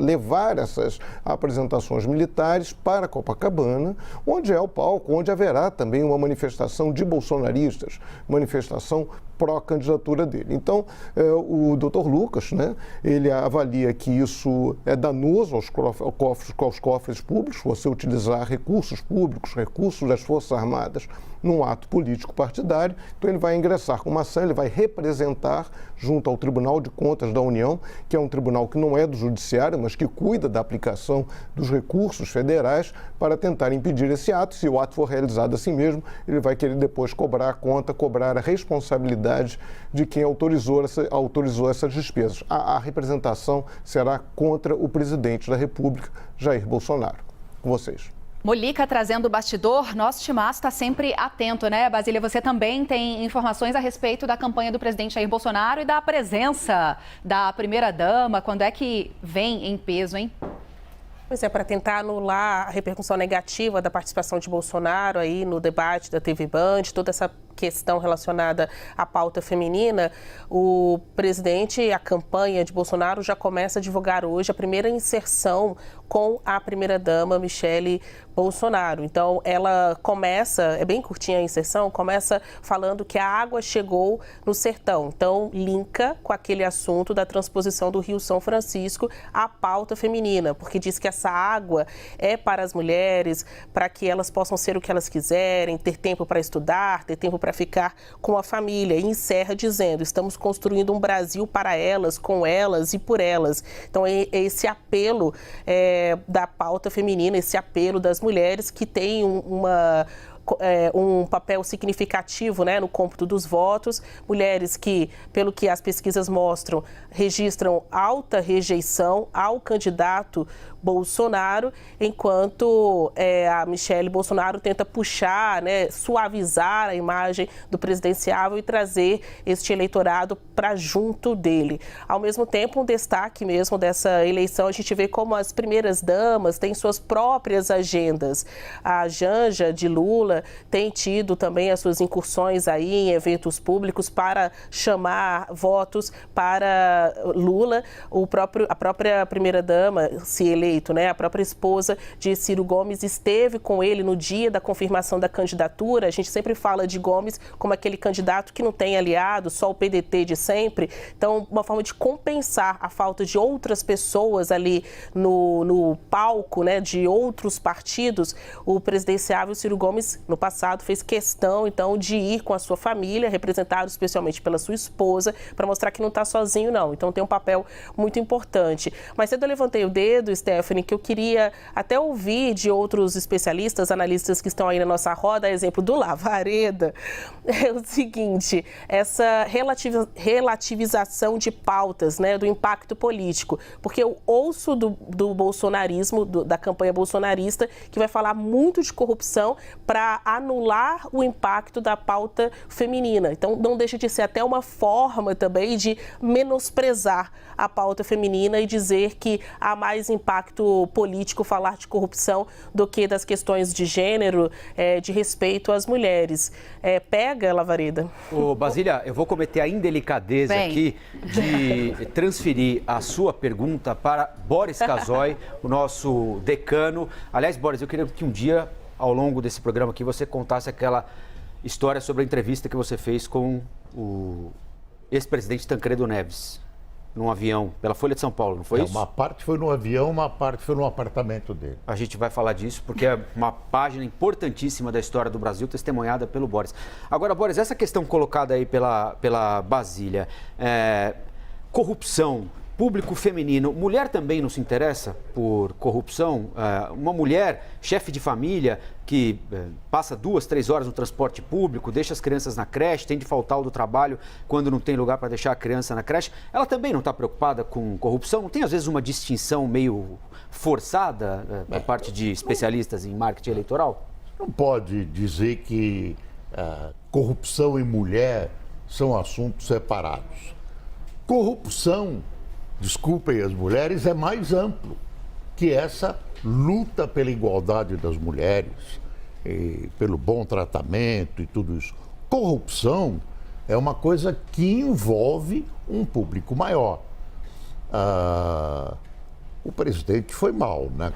levar essas apresentações militares para Copacabana, onde é o palco, onde haverá também uma manifestação de bolsonaristas, manifestação pró-candidatura dele. Então, o doutor Lucas, né, ele avalia que isso é danoso aos cofres públicos, você utilizar recursos públicos, recursos das Forças Armadas, num ato político partidário. Então, ele vai ingressar com uma ação, ele vai representar junto ao Tribunal de Contas da União, que é um tribunal que não é do judiciário, mas que cuida da aplicação dos recursos federais para tentar impedir esse ato. Se o ato for realizado assim mesmo, ele vai querer depois cobrar a conta, cobrar a responsabilidade de quem autorizou essas despesas. A representação será contra o presidente da República, Jair Bolsonaro. Com vocês. Molica trazendo o bastidor, nosso timaço está sempre atento, né, Basília? Você também tem informações a respeito da campanha do presidente Jair Bolsonaro e da presença da primeira-dama. Quando é que vem em peso, hein? Pois é, para tentar anular a repercussão negativa da participação de Bolsonaro aí no debate da TV Band, toda essa questão relacionada à pauta feminina, o presidente, a campanha de Bolsonaro já começa a divulgar hoje a primeira inserção com a primeira-dama Michele Bolsonaro. Então, ela começa, é bem curtinha a inserção, começa falando que a água chegou no sertão. Então, linka com aquele assunto da transposição do Rio São Francisco à pauta feminina, porque diz que essa água é para as mulheres, para que elas possam ser o que elas quiserem, ter tempo para estudar, ter tempo para ficar com a família. E encerra dizendo, estamos construindo um Brasil para elas, com elas e por elas. Então, é esse apelo da pauta feminina, esse apelo das mulheres que tem um papel significativo, né, no cômputo dos votos, mulheres que, pelo que as pesquisas mostram, registram alta rejeição ao candidato Bolsonaro, enquanto a Michele Bolsonaro tenta puxar, né, suavizar a imagem do presidenciável e trazer este eleitorado para junto dele. Ao mesmo tempo, um destaque mesmo dessa eleição, a gente vê como as primeiras damas têm suas próprias agendas. A Janja de Lula tem tido também as suas incursões aí em eventos públicos para chamar votos para Lula. A própria primeira-dama, se eleito, né, a própria esposa de Ciro Gomes, esteve com ele no dia da confirmação da candidatura. A gente sempre fala de Gomes como aquele candidato que não tem aliado, só o PDT de sempre. Então, uma forma de compensar a falta de outras pessoas ali no palco, né, de outros partidos, o presidenciável Ciro Gomes, no passado, fez questão, então, de ir com a sua família, representado especialmente pela sua esposa, para mostrar que não está sozinho, não. Então, tem um papel muito importante. Mas cedo eu levantei o dedo, Stephanie, que eu queria até ouvir de outros especialistas, analistas que estão aí na nossa roda, exemplo do Lavareda, é o seguinte, essa relativização de pautas, né, do impacto político, porque eu ouço do bolsonarismo, da campanha bolsonarista, que vai falar muito de corrupção para para anular o impacto da pauta feminina. Então, não deixa de ser até uma forma também de menosprezar a pauta feminina e dizer que há mais impacto político falar de corrupção do que das questões de gênero, de respeito às mulheres. Pega, Lavareda. Ô, Basília, eu vou cometer a indelicadeza aqui de transferir a sua pergunta para Boris Casoy, o nosso decano. Aliás, Boris, eu queria que um dia, ao longo desse programa aqui, você contasse aquela história sobre a entrevista que você fez com o ex-presidente Tancredo Neves, num avião, pela Folha de São Paulo, não foi isso? Uma parte foi no avião, uma parte foi no apartamento dele. A gente vai falar disso porque é uma página importantíssima da história do Brasil, testemunhada pelo Boris. Agora, Boris, essa questão colocada aí pela Basília, corrupção, público feminino, mulher também não se interessa por corrupção? Uma mulher, chefe de família, que passa 2, 3 horas no transporte público, deixa as crianças na creche, tem de faltar do trabalho quando não tem lugar para deixar a criança na creche, ela também não está preocupada com corrupção? Não tem, às vezes, uma distinção meio forçada por parte de especialistas em marketing eleitoral? Não pode dizer que corrupção e mulher são assuntos separados. Corrupção, desculpem as mulheres, é mais amplo que essa luta pela igualdade das mulheres, pelo bom tratamento e tudo isso. Corrupção é uma coisa que envolve um público maior. O presidente foi mal, né,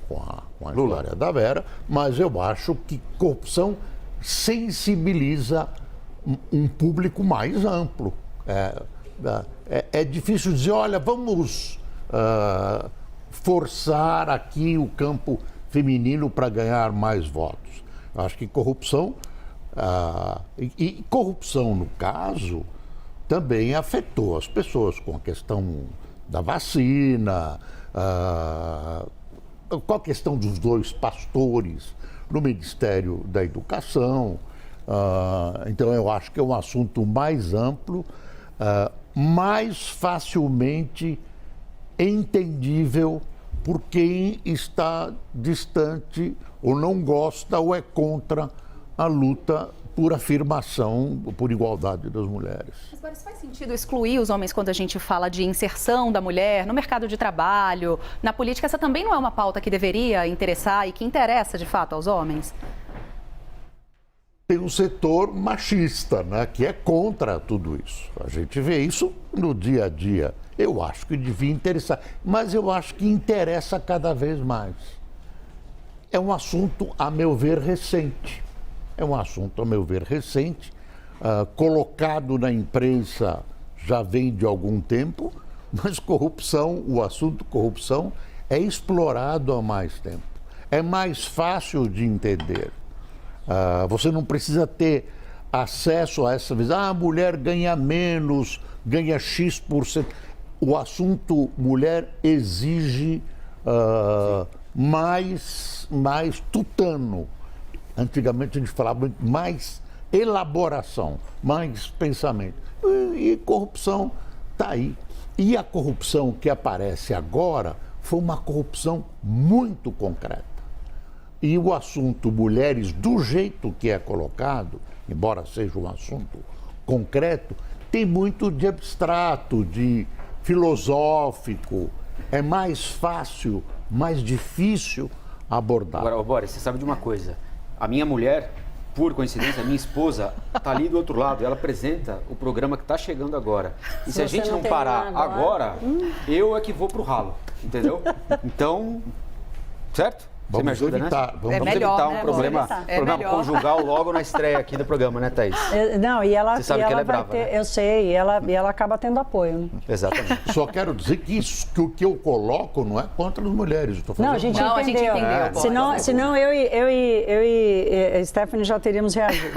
com a história da Vera, mas eu acho que corrupção sensibiliza um público mais amplo. É difícil dizer, olha, vamos forçar aqui o campo feminino para ganhar mais votos. Eu acho que corrupção, e corrupção no caso, também afetou as pessoas com a questão da vacina, com a questão dos 2 pastores no Ministério da Educação. Então eu acho que é um assunto mais amplo, mais facilmente entendível por quem está distante ou não gosta ou é contra a luta por afirmação, por igualdade das mulheres. Mas, Boris, faz sentido excluir os homens quando a gente fala de inserção da mulher no mercado de trabalho, na política? Essa também não é uma pauta que deveria interessar e que interessa, de fato, aos homens? Tem um setor machista, né, que é contra tudo isso. A gente vê isso no dia a dia. Eu acho que devia interessar, mas eu acho que interessa cada vez mais. É um assunto, a meu ver, recente. Colocado na imprensa já vem de algum tempo, mas corrupção, o assunto corrupção é explorado há mais tempo. É mais fácil de entender. Você não precisa ter acesso a essa visão. A mulher ganha menos, ganha X%. O assunto mulher exige mais tutano. Antigamente a gente falava mais elaboração, mais pensamento. E corrupção está aí. E a corrupção que aparece agora foi uma corrupção muito concreta. E o assunto mulheres, do jeito que é colocado, embora seja um assunto concreto, tem muito de abstrato, de filosófico. É mais fácil, mais difícil abordar. Agora, Boris, você sabe de uma coisa. A minha mulher, por coincidência, a minha esposa, está ali do outro lado. Ela apresenta o programa que está chegando agora. E se a gente não parar agora, eu é que vou pro ralo, entendeu? Então, certo? Você me ajuda, evitar, né? Vamos evitar um problema conjugal logo na estreia aqui do programa, né, Thaís? Não, e ela, você sabe que ela é brava, ter, né? Eu sei, e ela acaba tendo apoio, né? Exatamente. Só quero dizer que o que eu coloco não é contra as mulheres. Estou fazendo não, a gente entendeu. Senão eu e Stephanie já teríamos reagido.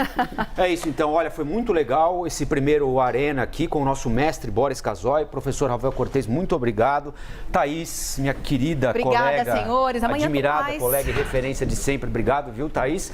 É isso, então. Olha, foi muito legal esse primeiro Arena aqui com o nosso mestre Boris Casoy. Professor Rafael Cortez, muito obrigado. Thaís, minha querida colega. Obrigada, senhores. Amanhã admirada, colega e referência de sempre. Obrigado, viu, Thaís?